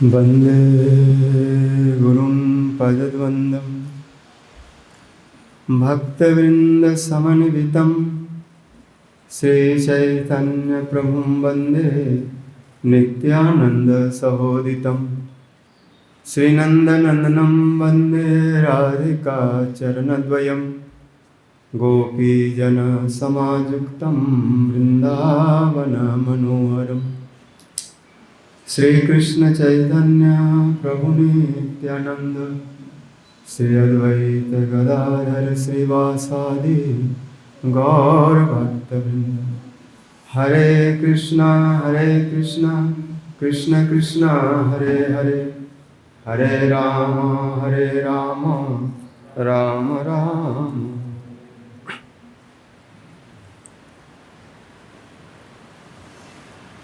वन्दे गुरुं पदद्वन्द्वं भक्तवृन्दसमन्वितं श्रीचैतन्यप्रभुं वन्दे नित्यानन्दसहोदितं श्रीनन्दनन्दनं वन्दे राधिका चरणद्वयं गोपीजनसमायुक्तं वृन्दावनमनोहरम् श्रीकृष्ण चैतन्य प्रभु नित्यानंद श्री अद्वैत गदाधर श्रीवासादि गौर भक्तवृंद। हरे कृष्णा कृष्ण कृष्ण हरे हरे, हरे राम राम राम।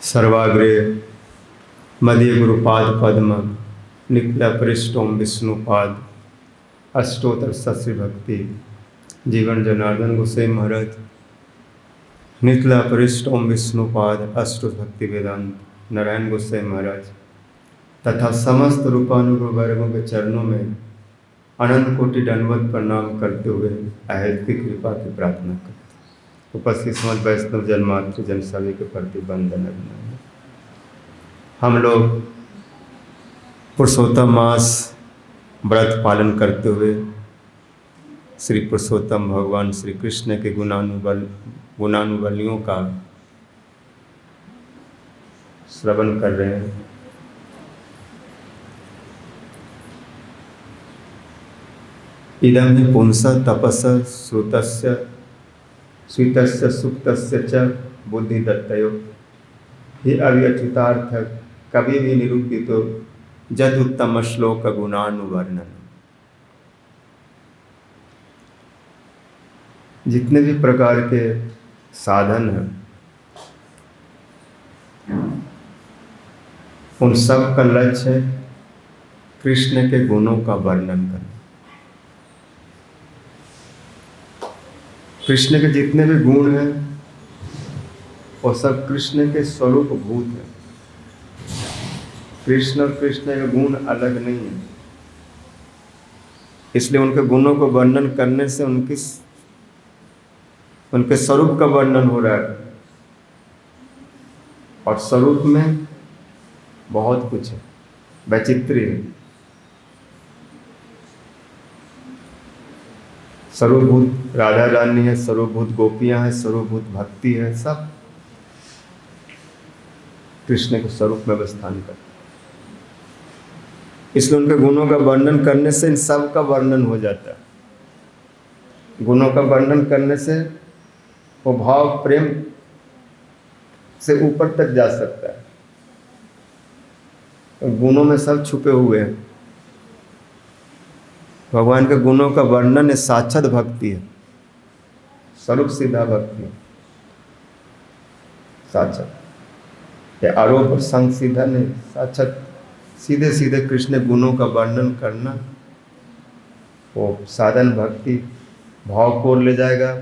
सर्वाग्रे मध्य गुरुपाद पद्म निकला पृष्ठों विष्णुपाद अष्टोत्तर सस्य भक्ति जीवन जनार्दन गोसाई महाराज निकला पृष्ठों विष्णुपाद अष्टोत्तर भक्ति वेदांत नारायण गोसाई महाराज तथा समस्त रूपानुग वर्गों के चरणों में अनंत कोटि दंडवत प्रणाम करते हुए अहेत की कृपा की प्रार्थना करते उपस्थित समस्त वैष्णव जन्मात्र जन सभी के प्रति वंदन अभिनंदन। हम लोग पुरुषोत्तम मास व्रत पालन करते हुए श्री पुरुषोत्तम भगवान श्री कृष्ण के गुणानुबलियों का श्रवण कर रहे हैं। इदं हि पुंसा तपस श्रुतस्य स्वीतस्य सुक्तस्य च बुद्धिदत्तयो ही अव्यच्युतार्थ कभी भी निरूपितो जद उत्तम श्लोक गुणानुवर्णन। जितने भी प्रकार के साधन हैं उन सब का लक्ष्य है कृष्ण के गुणों का वर्णन करना। कृष्ण के जितने भी गुण हैं वो सब कृष्ण के स्वरूप भूत हैं। कृष्ण और कृष्ण के गुण अलग नहीं है, इसलिए उनके गुणों को वर्णन करने से उनके स्वरूप का वर्णन हो रहा है। और स्वरूप में बहुत कुछ है, वैचित्र्य है। स्वरूपभूत राधा रानी है, स्वरूपभूत गोपियां हैं, स्वरूपभूत भक्ति है, सब कृष्ण के स्वरूप में स्थान करते। इसलिए उनके गुणों का वर्णन करने से इन सब का वर्णन हो जाता है। गुणों का वर्णन करने से वो भाव प्रेम से ऊपर तक जा सकता है। तो गुणों में सब छुपे हुए हैं। भगवान के गुणों का वर्णन है साक्षात भक्ति है, स्वरूप सीधा भक्ति है साक्षात। ये आरोप और संग सीधा नहीं, साक्षात सीधे सीधे कृष्ण गुणों का वर्णन करना वो साधन भक्ति भाव को ले जाएगा,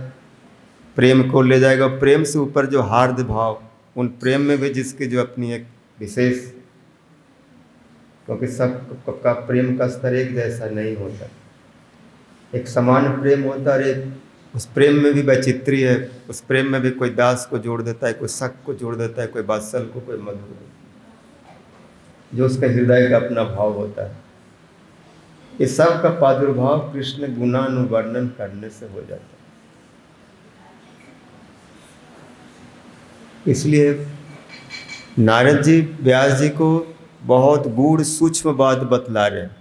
प्रेम को ले जाएगा। प्रेम से ऊपर जो हार्द भाव, उन प्रेम में भी जिसकी जो अपनी एक विशेष, क्योंकि सब का प्रेम का स्तर एक जैसा नहीं होता, एक समान प्रेम होता है। एक उस प्रेम में भी वैचित्र्य है, उस प्रेम में भी कोई दास को जोड़ देता है, कोई शक को जोड़ देता है, कोई वात्सल को, कोई मधुर, जो उसका हृदय का अपना भाव होता है। इस सब का प्रादुर्भाव कृष्ण गुणानुवर्णन करने से हो जाता है। इसलिए नारद जी व्यास जी को बहुत गूढ़ सूक्ष्म बात बतला रहे हैं।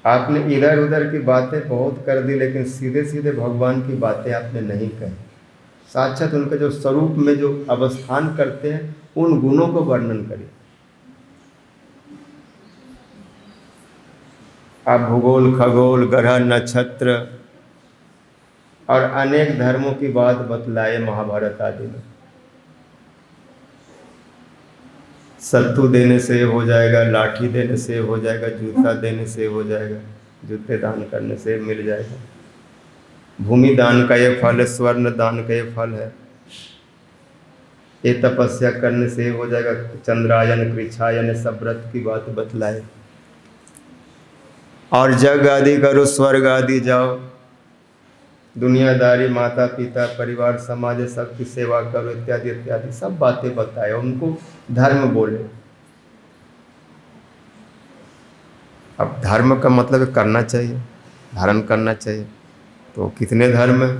आपने इधर उधर की बातें बहुत कर दी, लेकिन सीधे सीधे भगवान की बातें आपने नहीं कही। साक्षात उनके जो स्वरूप में जो अवस्थान करते हैं उन गुणों को वर्णन करिए। आप भूगोल, खगोल, ग्रह, नक्षत्र और अनेक धर्मों की बात बतलाए महाभारत आदि में। सत्तू देने से हो जाएगा, लाठी देने से हो जाएगा, जूता देने से हो जाएगा, जूते दान करने से मिल जाएगा, भूमि दान का ये फल है, स्वर्ण दान का ये फल है। ये तपस्या करने से हो जाएगा, चंद्रायन कृच्छायन सब व्रत की बात बतलाए। और जग आदि करो, स्वर्ग आदि जाओ, दुनियादारी, माता पिता परिवार समाज सबकी सेवा करो, इत्यादि इत्यादि सब बातें बताए, उनको धर्म बोले। अब धर्म का मतलब करना चाहिए, धारण करना चाहिए। तो कितने धर्म है,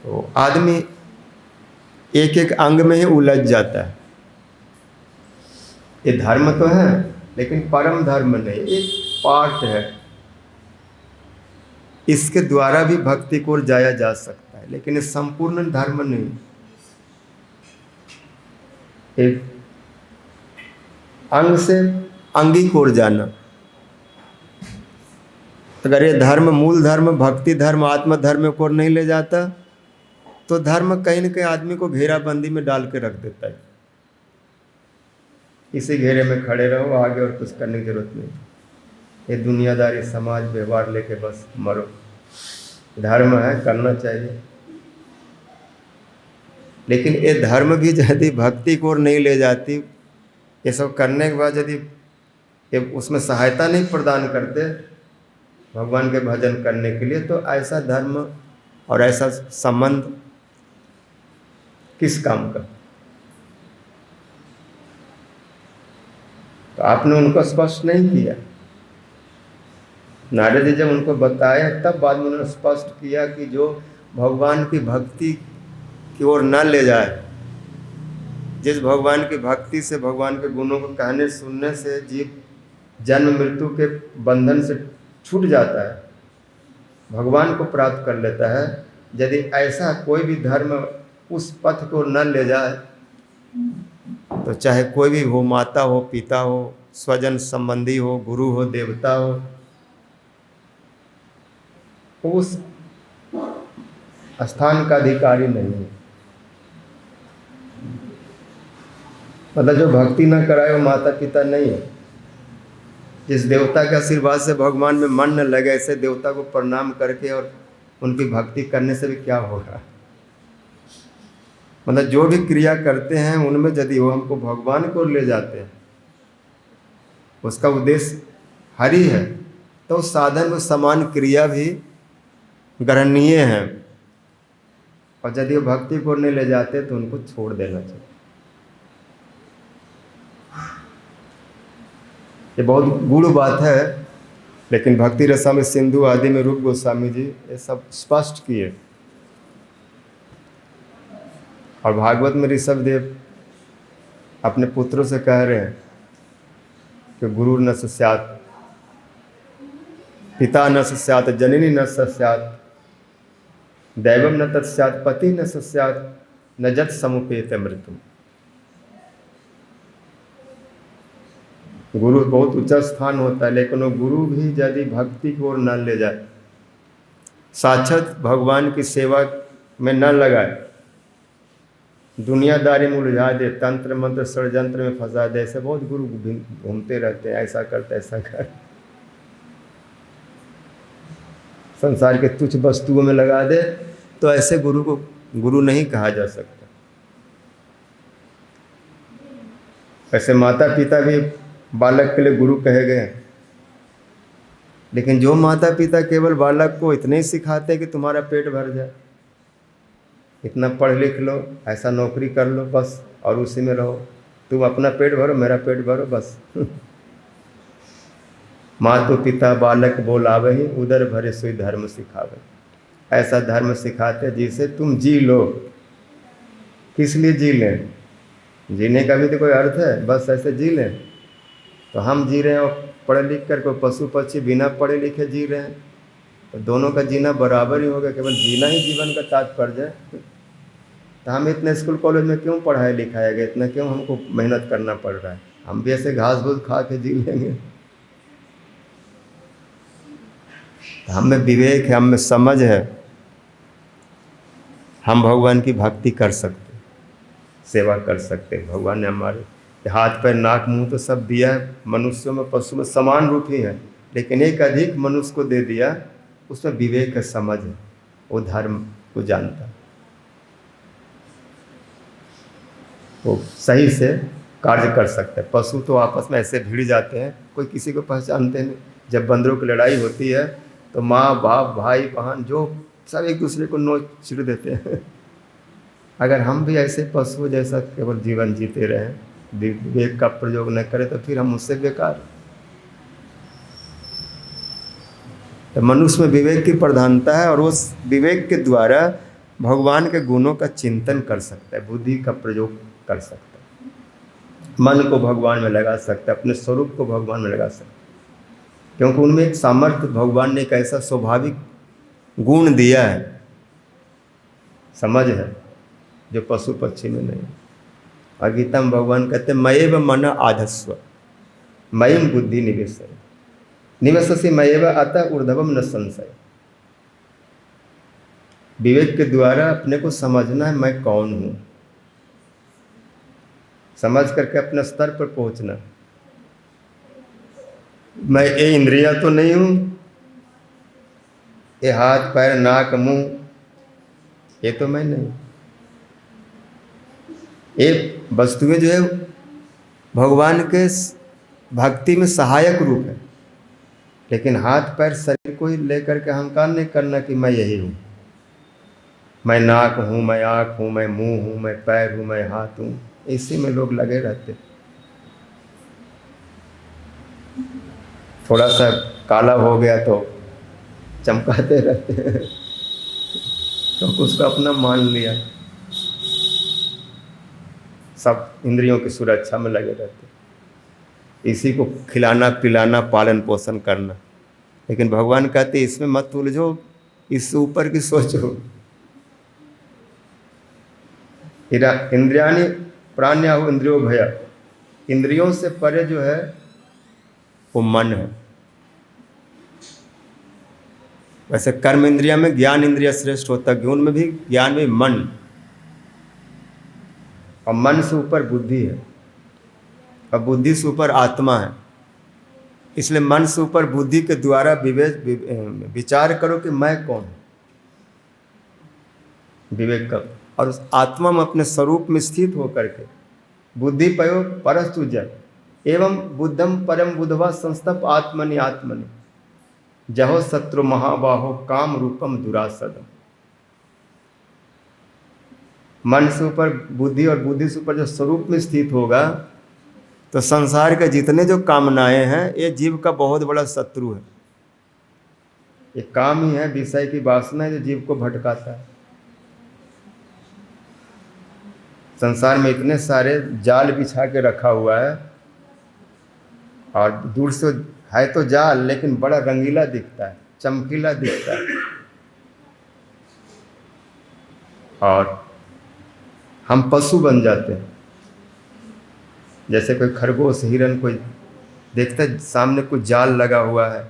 तो आदमी एक एक अंग में ही उलझ जाता है। ये धर्म तो है लेकिन परम धर्म नहीं, एक पार्ट है। इसके द्वारा भी भक्ति को ओर जाया जा सकता है, लेकिन ये संपूर्ण धर्म नहीं। एक अंग से अंगी को ओर जाना। अगर ये धर्म, मूल धर्म, भक्ति धर्म, आत्म धर्म को ओर नहीं ले जाता तो धर्म कहीं न कहीं आदमी को घेराबंदी में डाल के रख देता है। इसी घेरे में खड़े रहो, आगे और कुछ करने की जरूरत नहीं। ये दुनियादारी समाज व्यवहार लेके बस मरो। धर्म है, करना चाहिए, लेकिन ये धर्म भी यदि भक्ति को ओर नहीं ले जाती, ये सब करने के बाद यदि ये उसमें सहायता नहीं प्रदान करते भगवान के भजन करने के लिए, तो ऐसा धर्म और ऐसा संबंध किस काम का। तो आपने उनको स्पष्ट नहीं किया। नारद जी जब उनको बताया तब बाद में उन्होंने स्पष्ट किया कि जो भगवान की भक्ति की ओर न ले जाए, जिस भगवान की भक्ति से, भगवान के गुणों को कहने सुनने से जीव जन्म मृत्यु के बंधन से छूट जाता है, भगवान को प्राप्त कर लेता है। यदि ऐसा कोई भी धर्म उस पथ को न ले जाए, तो चाहे कोई भी हो, माता हो, पिता हो, स्वजन संबंधी हो, गुरु हो, देवता हो, उस स्थान का अधिकारी नहीं है। मतलब जो भक्ति न कराए वो माता पिता नहीं है। जिस देवता के आशीर्वाद से भगवान में मन न लगे, ऐसे देवता को प्रणाम करके और उनकी भक्ति करने से भी क्या होगा। मतलब जो भी क्रिया करते हैं उनमें यदि वो हमको भगवान को ले जाते हैं, उसका उद्देश्य हरि है, तो साधन में समान क्रिया भी ग्रहणीय है। और यदि वो भक्ति को नहीं ले जाते तो उनको छोड़ देना चाहिए। ये बहुत गूढ़ बात है, लेकिन भक्ति रसामृत सिंधु आदि में रूप गोस्वामी जी ये सब स्पष्ट किए। और भागवत में ऋषभ देव अपने पुत्रों से कह रहे हैं कि गुरु न स्यात्, पिता न स्यात्, जननी न स्यात्, दैवम न तत्स्यात्, पति न स्यात्, न जत समुपेत मृत्यु। गुरु बहुत ऊंचा स्थान होता है, लेकिन वो गुरु भी यदि भक्ति की ओर न ले जाए, साक्षात भगवान की सेवा में न लगाए, दुनियादारी में उलझा दे, तंत्र मंत्र षड्यंत्र में फंसा दे, ऐसे बहुत गुरु घूमते रहते हैं, ऐसा करते ऐसा कर, संसार के तुच्छ वस्तुओं में लगा दे, तो ऐसे गुरु को गुरु नहीं कहा जा सकता। ऐसे माता पिता भी बालक के लिए गुरु कहे गए, लेकिन जो माता पिता केवल बालक को इतने ही सिखाते हैं कि तुम्हारा पेट भर जाए, इतना पढ़ लिख लो, ऐसा नौकरी कर लो बस, और उसी में रहो, तुम अपना पेट भरो, मेरा पेट भरो बस। मातो पिता बालक बोलावे ही, उदर भरे सोई धर्म सिखावे। ऐसा धर्म सिखाते जिसे तुम जी लो। किस लिए जी लें? जीने का भी तो कोई अर्थ है, बस ऐसे जी लें। तो हम जी रहे हैं और पढ़े लिख कर, कोई पशु पक्षी बिना पढ़े लिखे जी रहे हैं, तो दोनों का जीना बराबर ही होगा। केवल जीना ही जीवन का तात्पर्य है। तो हम इतने स्कूल कॉलेज में क्यों पढ़ाया लिखाया गया, इतना क्यों हमको मेहनत करना पड़ रहा है? हम भी ऐसे घास फूस खा के जी लेंगे। तो हम में विवेक है, हम में समझ है, हम भगवान की भक्ति कर सकते, सेवा कर सकते। भगवान ने हमारे हाथ पैर नाक मुंह तो सब दिया है, मनुष्यों में पशु में समान रूप ही है, लेकिन एक अधिक मनुष्य को दे दिया, उसमें विवेक है, समझ है, वो धर्म को जानता है। वो सही से कार्य कर सकते हैं। पशु तो आपस में ऐसे भिड़ जाते हैं, कोई किसी को पहचानते नहीं। जब बंदरों की लड़ाई होती है तो माँ बाप भाई बहन जो सब एक दूसरे को नोच चिढ़ देते हैं। अगर हम भी ऐसे पशुओं जैसा केवल जीवन जीते रहें, विवेक का प्रयोग न करें, तो फिर हम उससे बेकार। तो मनुष्य में विवेक की प्रधानता है और उस विवेक के द्वारा भगवान के गुणों का चिंतन कर सकता है, बुद्धि का प्रयोग कर सकता है, मन को भगवान में लगा सकता है, अपने स्वरूप को भगवान में लगा सकता है। क्योंकि उनमें एक सामर्थ्य भगवान ने एक ऐसा स्वाभाविक गुण दिया है, समझ है, जो पशु पक्षी में नहीं। और गीता में भगवान कहते हैं मयेव मन आधस्व मयिम बुद्धि निवेशय निवससि मयेव अतः ऊर्ध्वम न संशय। विवेक के द्वारा अपने को समझना है, मैं कौन हूं, समझ करके अपने स्तर पर पहुंचना। मैं ये इंद्रियां तो नहीं हूं, ये हाथ पैर नाक मुंह ये तो मैं नहीं। ये वस्तुएं जो है भगवान के भक्ति में सहायक रूप है, लेकिन हाथ पैर शरीर को ही लेकर के अहंकार नहीं करना कि मैं यही हूं, मैं नाक हूं, मैं आँख हूं, मैं मुंह हूं, मैं पैर हूं, मैं हाथ हूं। इसी में लोग लगे रहते। थोड़ा सा काला हो गया तो चमकाते रहते हैं, क्योंकि उसको अपना मान लिया। सब इंद्रियों की सुरक्षा में लगे रहते, इसी को खिलाना पिलाना पालन पोषण करना। लेकिन भगवान कहते इसमें मत उलझो, इससे ऊपर की सोचो। इंद्रियाणि प्राण्याहु इंद्रियो भय, इंद्रियों से परे जो है वो मन है। वैसे कर्म इंद्रिया में ज्ञान इंद्रिया श्रेष्ठ होता है, गुण में भी ज्ञान में मन, और मन से ऊपर बुद्धि है और बुद्धि से ऊपर आत्मा है। इसलिए मन से ऊपर बुद्धि के द्वारा विचार करो कि मैं कौन हूं, विवेक करो, और उस आत्मा में अपने स्वरूप में स्थित होकर के बुद्धि पयो परस्तु जन एवं बुद्धम परम बुद्धवा संस्तप आत्मनि आत्मनि जहो शत्रु महाबाहो काम रूपम दुरासदम। मन से ऊपर बुद्धि और बुद्धि से ऊपर जो स्वरूप में स्थित होगा तो संसार के जितने जो कामनाएं हैं ये जीव का बहुत बड़ा शत्रु है। ये काम ही है, विषय की वासना है, जो जीव को भटकाता है। संसार में इतने सारे जाल बिछा के रखा हुआ है, और दूर से है तो जाल लेकिन बड़ा रंगीला दिखता है, चमकीला दिखता है। और हम पशु बन जाते हैं। जैसे कोई खरगोश हिरन कोई देखता है सामने कुछ जाल लगा हुआ है,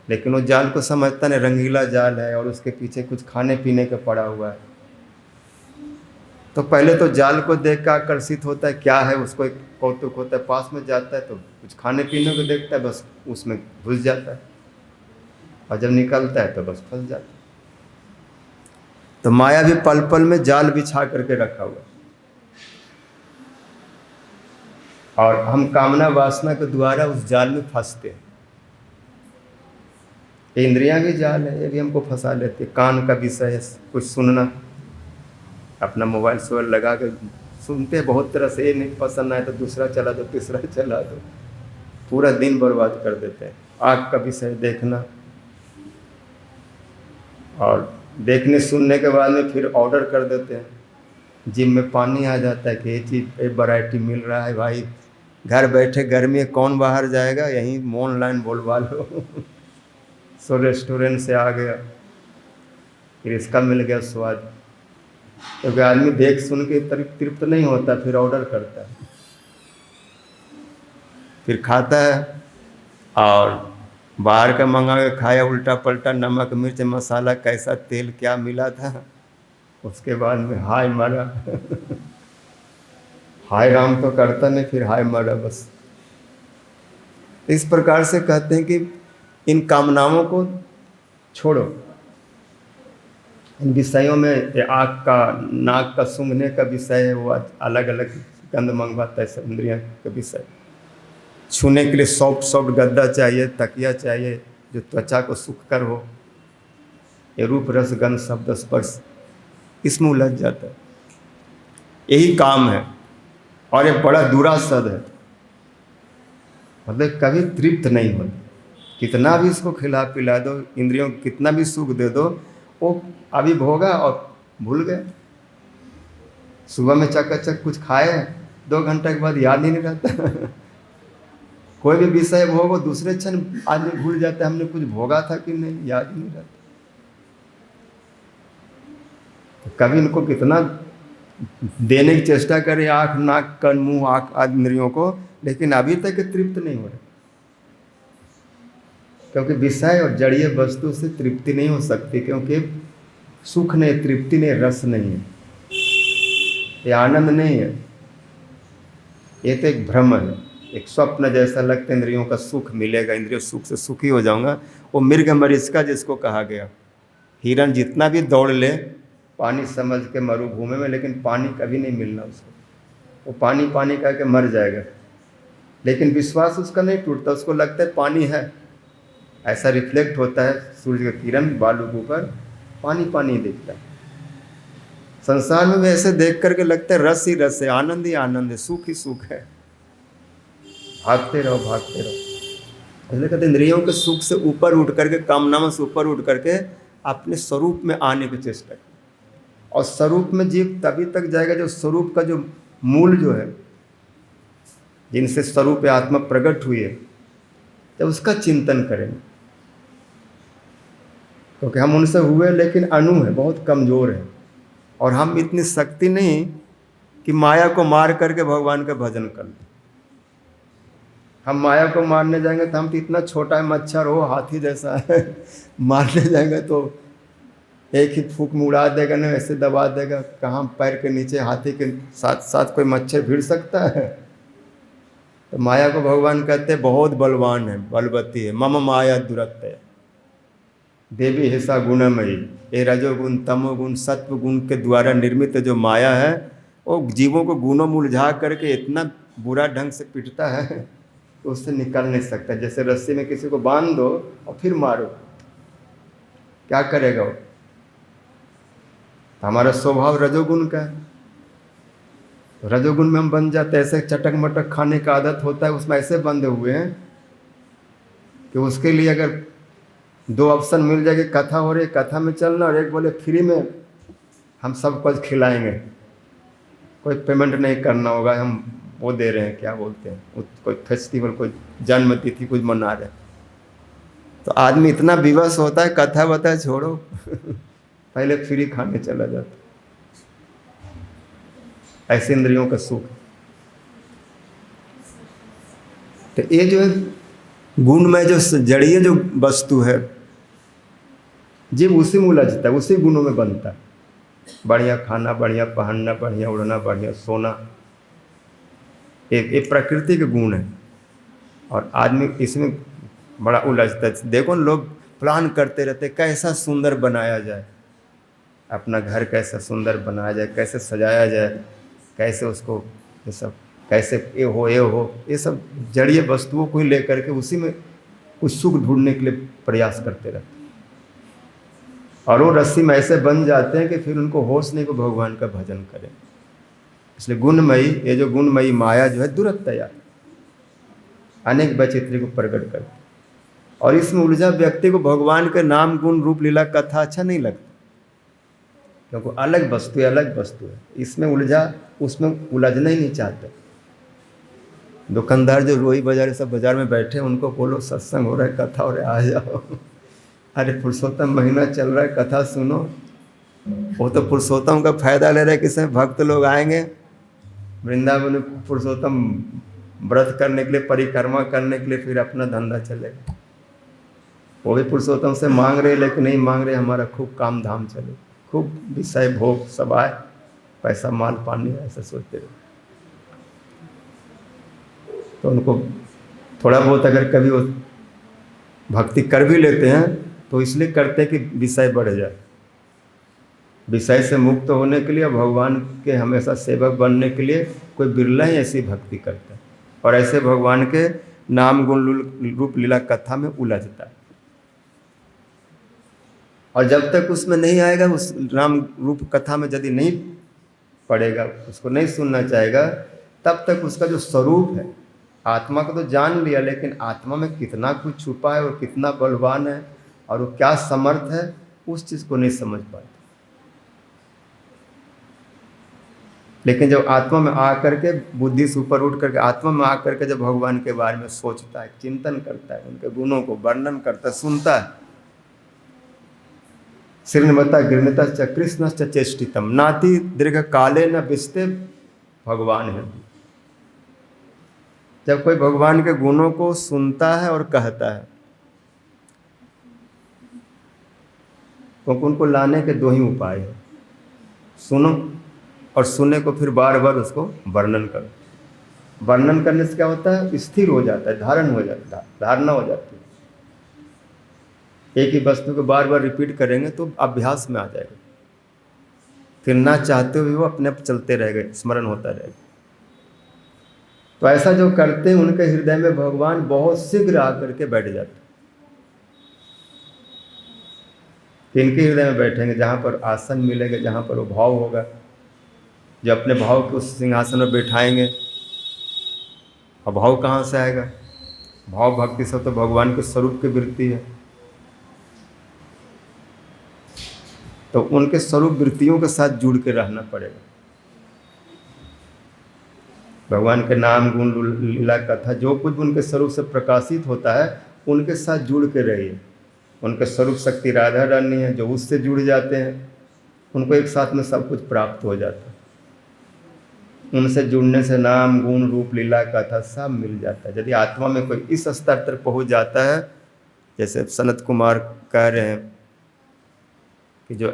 लेकिन वो जाल को समझता नहीं रंगीला जाल है और उसके पीछे कुछ खाने पीने का पड़ा हुआ है। तो पहले तो जाल को देख कर आकर्षित होता है, क्या है, उसको एक कौतुक होता है, पास में जाता है तो कुछ खाने पीने को देखता है, बस उसमें घुस जाता है, और जब निकलता है तो बस फंस जाता है। तो माया भी पल पल में जाल बिछा करके रखा हुआ है, और हम कामना वासना के द्वारा उस जाल में फंसते हैं। इंद्रियां भी जाल है, ये भी हमको फंसा लेते। कान का विषय है कुछ सुनना, अपना मोबाइल सोबाइल लगा के सुनते हैं बहुत तरह से, ये नहीं पसंद आए तो दूसरा चला दो, तीसरा चला दो, पूरा दिन बर्बाद कर देते हैं। आँख का विषय देखना, और देखने सुनने के बाद में फिर ऑर्डर कर देते हैं। जिम में पानी आ जाता है कि ये चीज़ ये वैरायटी मिल रहा है भाई, घर बैठे गर्मी में कौन बाहर जाएगा, यहीं ऑनलाइन बोलवा लो। सो रेस्टोरेंट से आ गया, फिर इसका मिल गया स्वाद, क्योंकि तो आदमी देख सुन के तृप्त नहीं होता, फिर ऑर्डर करता है, फिर खाता है, और बाहर का मंगा के खाया उल्टा पलटा, नमक मिर्च मसाला कैसा तेल क्या मिला था, उसके बाद में हाय मारा। हाय राम तो करता नहीं, फिर हाय मारा बस। इस प्रकार से कहते हैं कि इन कामनाओं को छोड़ो, इन विषयों में आँख का, नाक का सूंघने का विषय है, वो अलग अलग गंध मंगवाता है, सब इंद्रियों का विषय। छूने के लिए सॉफ्ट सॉफ्ट गद्दा चाहिए, तकिया चाहिए जो त्वचा को सुखकर हो। ये रूप रस गंध शब्द स्पर्श, इसमें उलझ जाता है। यही काम है और ये बड़ा दुरासद है, मतलब कभी तृप्त नहीं होता। कितना भी इसको खिला पिला दो, इंद्रियों को कितना भी सुख दे दो, वो अभी भोगा और भूल गए। सुबह में चकाचक कुछ खाए, 2 घंटे के बाद याद ही नहीं रहता। कोई भी विषय भोगो, दूसरे क्षण आदमी भूल जाता है हमने कुछ भोगा था कि नहीं, याद ही नहीं रहता। तो कभी इनको कितना देने की चेष्टा करे, आँख नाक कान मुँह आँख आदि इंद्रियों को, लेकिन अभी तक तृप्त नहीं हो रहे। क्योंकि विषय और जड़ीय वस्तु से तृप्ति नहीं हो सकती, क्योंकि सुख नहीं, तृप्ति नहीं, रस नहीं है, ये आनंद नहीं है। ये तो एक भ्रम है, एक स्वप्न जैसा लगता है इंद्रियों का सुख मिलेगा, इंद्रियों सुख से सुखी हो जाऊंगा। वो मृग मरीचिका जिसको कहा गया, हिरण जितना भी दौड़ ले पानी समझ के मरुभूमि में, लेकिन पानी कभी नहीं मिलना उसको, वो पानी पानी कह के मर जाएगा। लेकिन विश्वास उसका नहीं टूटता, उसको लगता है पानी है। ऐसा रिफ्लेक्ट होता है सूर्य का किरण बालू के ऊपर, पानी पानी दिखता है। संसार में भी ऐसे देख करके लगता है रस ही रस है, आनंद ही आनंद है, सुख ही सुख है। भागते रहो भागते रहो। इसलिए कहते इंद्रियों के सुख से ऊपर उठ करके, कामनाओं से ऊपर उठ करके अपने स्वरूप में आने की चेष्टा करें। और स्वरूप में जीव तभी तक जाएगा जो स्वरूप का जो मूल जो है, जिनसे स्वरूप आत्मा प्रकट हुई है, जब उसका चिंतन करेंगे। क्योंकि हम उनसे हुए लेकिन अणु है, बहुत कमज़ोर है, और हम इतनी शक्ति नहीं कि माया को मार करके भगवान का भजन कर लें। हम माया को मारने जाएंगे तो हम तो इतना छोटा है, मच्छर हो हाथी जैसा है, मारने जाएंगे तो एक ही फूंक में उड़ा देगा ना, ऐसे दबा देगा। कहाँ पैर के नीचे हाथी के साथ साथ कोई मच्छर भिड़ सकता है? तो माया को भगवान कहते हैं बहुत बलवान है, बलवती है। मम माया दुरत्य देवी हिसा गुणमयी। ये रजोगुण तमोगुण सत्व गुण के द्वारा निर्मित जो माया है, वो जीवों को गुणों में उलझा करके इतना बुरा ढंग से पीटता है कि उससे निकल नहीं सकता। जैसे रस्सी में किसी को बांध दो और फिर मारो, क्या करेगा वो? हमारा स्वभाव रजोगुण का है, रजोगुण में हम बन जाते हैं। ऐसे चटक मटक खाने का आदत होता है, उसमें ऐसे बंधे हुए हैं कि उसके लिए अगर 2 ऑप्शन मिल जाएगी, कथा हो रही, कथा में चलना, और एक बोले फ्री में हम सब कुछ खिलाएंगे, कोई पेमेंट नहीं करना होगा, हम वो दे रहे हैं, क्या बोलते हैं, कोई फेस्टिवल, कोई जन्म तिथि कुछ मना रहे हैं। तो आदमी इतना विवश होता है, कथा वथा छोड़ो पहले फ्री खाने चला जाता। ऐसे इंद्रियों का सुख। तो ये जो है गुण में जो जड़ीय जो वस्तु है, जीव उसी में उलझता है, उसी गुणों में बनता है। बढ़िया खाना, बढ़िया पहनना, बढ़िया उड़ना, बढ़िया सोना, एक प्रकृति के गुण है, और आदमी इसमें बड़ा उलझता है। देखो लोग प्लान करते रहते कैसा सुंदर बनाया जाए, अपना घर कैसा सुंदर बनाया जाए, कैसे सजाया जाए, कैसे उसको ये सब, कैसे ये हो, ये सब जड़ीय वस्तुओं को ही लेकर के उसी में कुछ सुख ढूंढने के लिए प्रयास करते रहते हैं। और वो रस्सी में ऐसे बन जाते हैं कि फिर उनको होश नहीं को भगवान का भजन करें। इसलिए गुणमयी, ये जो गुणमयी माया जो है दुरत्या, अनेक वैचित्र्य को प्रकट करती, और इसमें उलझा व्यक्ति को भगवान के नाम गुण रूप लीला कथा अच्छा नहीं लगता, क्योंकि अलग वस्तु है, अलग वस्तु है। इसमें उलझा, उसमें उलझना ही नहीं चाहते। दुकानदार जो रोई बाजार सब बाजार में बैठे, उनको बोलो सत्संग हो रहा है, कथा हो रहा है, आ जाओ। अरे पुरुषोत्तम महीना चल रहा है, कथा सुनो। वो तो पुरुषोत्तम का फायदा ले रहे हैं, किसमें भक्त लोग आएंगे वृंदावन में पुरुषोत्तम व्रत करने के लिए, परिक्रमा करने के लिए, फिर अपना धंधा चलेगा। वो भी पुरुषोत्तम से मांग रहे, लेकिन नहीं मांग रहे हमारा खूब काम धाम चले, खूब विषय भोग सब आए, पैसा माल पानी, ऐसा सोचते रहे। तो उनको थोड़ा बहुत अगर कभी वो भक्ति कर भी लेते हैं तो इसलिए करते हैं कि विषय बढ़ जाए, विषय से मुक्त होने के लिए, भगवान के हमेशा सेवक बनने के लिए कोई बिरला ही ऐसी भक्ति करता है और ऐसे भगवान के नाम गुण रूप लीला कथा में उलझता है। और जब तक उसमें नहीं आएगा, उस नाम रूप कथा में यदि नहीं पढ़ेगा, उसको नहीं सुनना चाहेगा, तब तक उसका जो स्वरूप है, आत्मा को तो जान लिया, लेकिन आत्मा में कितना कुछ छुपा है और कितना बलवान है और वो क्या समर्थ है, उस चीज़ को नहीं समझ पाता। लेकिन जब आत्मा में आ करके, बुद्धि से ऊपर उठ करके आत्मा में आ करके जब भगवान के बारे में सोचता है, चिंतन करता है, उनके गुणों को वर्णन करता है, सुनता है, श्रीमता गृणता च कृष्णश्च चेष्टितम नाति दीर्घ काले न विस्ते भगवान है। जब कोई भगवान के गुणों को सुनता है और कहता है, तो उनको लाने के दो ही उपाय हैं, सुनो और सुनने को फिर बार बार उसको वर्णन करो। वर्णन करने से क्या होता है, स्थिर हो जाता है, धारण हो जाता है, धारणा हो जाती है। एक ही वस्तु को बार बार रिपीट करेंगे तो अभ्यास में आ जाएगा, फिर ना चाहते हुए वो अपने आप चलते रहेगा, स्मरण होता रहेगा। तो ऐसा जो करते हैं उनके हृदय में भगवान बहुत शीघ्र आकर के बैठ जाते हैं। इनके हृदय में बैठेंगे जहाँ पर आसन मिलेगा, जहाँ पर वो भाव होगा, जो अपने भाव को उस सिंहासन में बैठाएंगे। और भाव कहाँ से आएगा? भाव भक्ति से तो भगवान के स्वरूप की वृत्ति है, तो उनके स्वरूप वृत्तियों के साथ जुड़ के रहना पड़ेगा। भगवान के नाम गुण लीला कथा जो कुछ उनके स्वरूप से प्रकाशित होता है, उनके साथ जुड़ के रहिए। उनके स्वरूप शक्ति राधा रानी है, जो उससे जुड़ जाते हैं उनको एक साथ में सब कुछ प्राप्त हो जाता है। उनसे जुड़ने से नाम गुण रूप लीला कथा सब मिल जाता है। यदि आत्मा में कोई इस स्तर तक पहुंच जाता है, जैसे सनत कुमार कह रहे हैं कि जो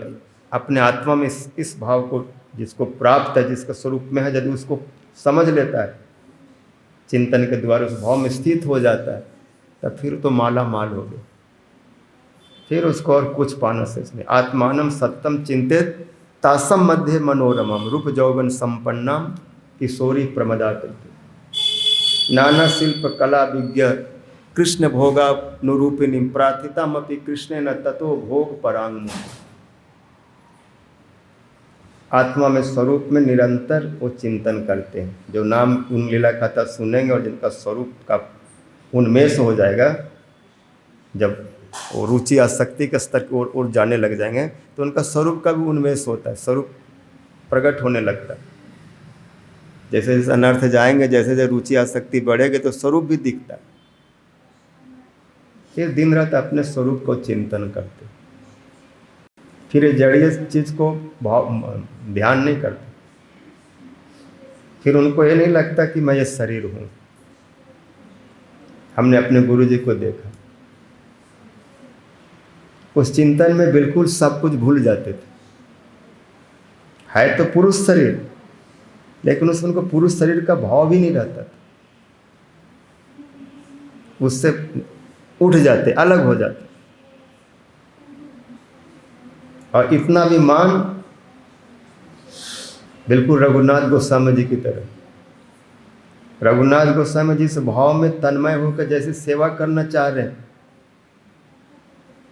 अपने आत्मा में इस भाव को जिसको प्राप्त है, जिसका स्वरूप में है, यदि उसको समझ लेता है, चिंतन के द्वारा उस भाव में स्थित हो जाता है, तब फिर तो माला माल हो गया, फिर उसको और कुछ पाना शेष नहीं। आत्मानम सत्यम चिंतित तासम मध्य मनोरमम रूप जौवन संपन्नम किशोरी प्रमदा करते नाना शिल्प कला विज्ञ कृष्ण भोगा नुरूपिणी प्रार्थितामपि कृष्ण न ततो भोग परांग। आत्मा में स्वरूप में निरंतर वो चिंतन करते हैं। जो नाम उन लीला कथा सुनेंगे और जिनका स्वरूप का उन्मेष हो जाएगा, जब वो रुचि आसक्ति के स्तर की ओर जाने लग जाएंगे, तो उनका स्वरूप का भी उन्मेष होता है, स्वरूप प्रकट होने लगता है। जैसे जैसे अनर्थ जाएंगे, जैसे जैसे रुचि आसक्ति बढ़ेगी, तो स्वरूप भी दिखता है। फिर दिन रात अपने स्वरूप को चिंतन करते, फिर ये जड़ीय चीज़ को ध्यान नहीं करते। फिर उनको ये नहीं लगता कि मैं ये शरीर हूँ। हमने अपने गुरु जी को देखा, उस चिंतन में बिल्कुल सब कुछ भूल जाते थे। है तो पुरुष शरीर, लेकिन उसमें उनको पुरुष शरीर का भाव भी नहीं रहता था। उससे उठ जाते, अलग हो जाते। और इतना भी मान बिल्कुल रघुनाथ गोस्वामी जी की तरह। रघुनाथ गोस्वामी जी से भाव में तन्मय होकर जैसे सेवा करना चाह रहे हैं,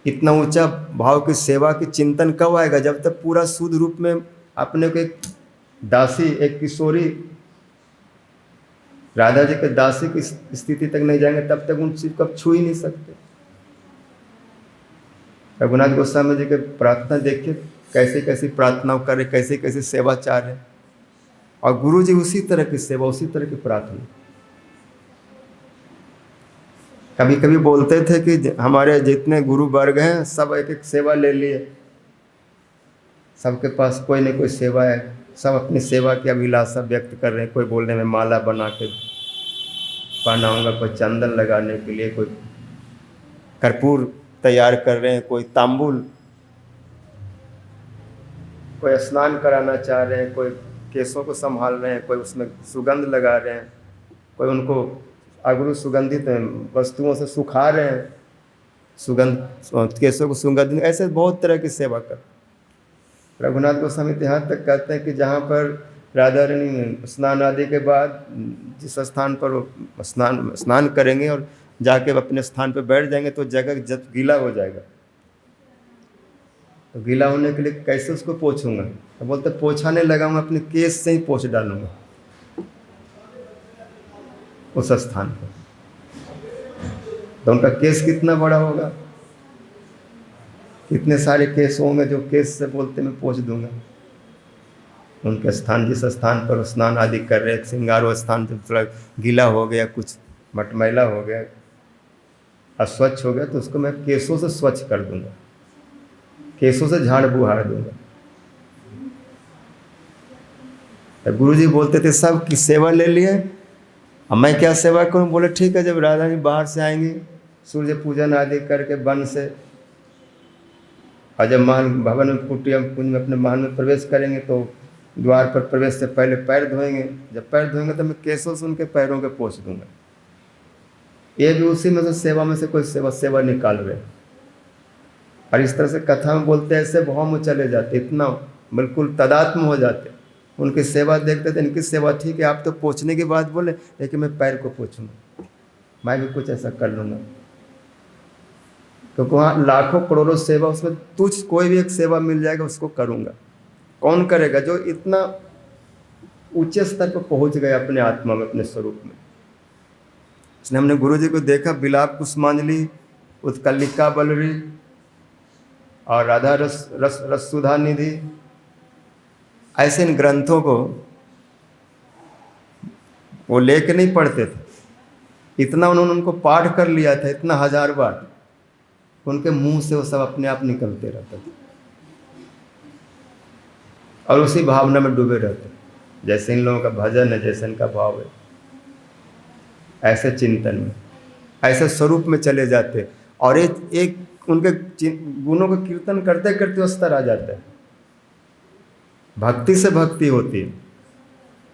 इतना ऊंचा भाव की सेवा की चिंतन कब आएगा? जब तक पूरा शुद्ध रूप में अपने को एक दासी, एक किशोरी राधा जी के दासी की स्थिति तक नहीं जाएंगे, तब तक उन चीज को छू ही नहीं सकते। रघुनाथ गोस्वामी जी के प्रार्थना देखिए, कैसे कैसी प्रार्थना कर रहे, कैसे कैसे सेवा चाह रहे, और गुरु जी उसी तरह की सेवा, उसी तरह की प्रार्थना। कभी कभी बोलते थे कि हमारे जितने गुरु वर्ग हैं सब एक एक सेवा ले लिए, सबके पास कोई न कोई सेवा है, सब अपनी सेवा की अभिलाषा व्यक्त कर रहे हैं। कोई बोलने में माला बना के पहनाऊंगा, कोई चंदन लगाने के लिए, कोई कर्पूर तैयार कर रहे हैं, कोई तांबुल, कोई स्नान कराना चाह रहे हैं, कोई केसों को संभाल रहे हैं, कोई उसमें सुगंध लगा रहे हैं, कोई उनको अगरू सुगंधित वस्तुओं से सुखा रहे हैं, सुगंध केसों को सुगंधित, ऐसे बहुत तरह की सेवा कर। रघुनाथ गोस्वामी यहाँ तक कहते हैं कि जहाँ पर राधा रानी स्नान आदि के बाद जिस स्थान पर वो स्नान करेंगे और जाके अपने स्थान पर बैठ जाएंगे तो जगह जब गीला हो जाएगा, तो गीला होने के लिए कैसे उसको पोंछूंगा? तो बोलते पोछा नहीं लगाऊंगा, अपने केस से ही पोंछ डालूंगा उस स्थान पर। तो उनका केस कितना बड़ा होगा, कितने सारे केस होंगे जो केस से बोलते मैं पोंछ दूंगा। उनके स्थान जिस स्थान पर स्नान आदि कर रहे, श्रृंगारो स्थान जब थोड़ा गीला हो गया, कुछ मटमैला हो गया, अस्वच्छ हो गया, तो उसको मैं केसों से स्वच्छ कर दूंगा, केसों से झाड़ बुहार दूंगा। तो गुरु जी बोलते थे सब की सेवा ले लिए, अब मैं क्या सेवा करूं? बोले ठीक है, जब राधा जी बाहर से आएंगी सूर्य पूजन आदि करके वन से, और जब महल भवन में कुटिया कुंज में अपने महल में प्रवेश करेंगे तो द्वार पर प्रवेश से पहले पैर धोएंगे। जब पैर धोएंगे तो मैं केसों से उनके पैरों के पोंछ दूंगा। ये भी उसी में से सेवा में से कोई सेवा निकाल रहे। और इस तरह से कथा में बोलते ऐसे भाव में चले जाते, इतना बिल्कुल तदात्म हो जाते। उनकी सेवा देखते थे, इनकी सेवा ठीक है, आप तो पोंछने की बात बोले, लेकिन मैं पैर को पोंछूंगा, मैं भी कुछ ऐसा कर लूँगा। क्योंकि वहाँ लाखों करोड़ों सेवा, उसमें तुझ कोई भी एक सेवा मिल जाएगा उसको करूँगा। कौन करेगा? जो इतना ऊंचे स्तर पर पहुँच गया अपने आत्मा में, अपने स्वरूप में। इसलिए हमने गुरु जी को देखा, बिलाप कुसुमांजलि, उत्कलिका बलरी और राधा रस सुधा निधि, ऐसे इन ग्रंथों को वो लेके नहीं पढ़ते थे, इतना उन्होंने उनको पाठ कर लिया था, इतना 1000 बार, उनके मुंह से वो सब अपने आप निकलते रहते थे और उसी भावना में डूबे रहते। जैसे इन लोगों का भजन है, जैसे इनका भाव है, ऐसे चिंतन में, ऐसे स्वरूप में चले जाते और एक उनके गुणों का कीर्तन करते करते वो स्तर आ जाता है। भक्ति से भक्ति होती है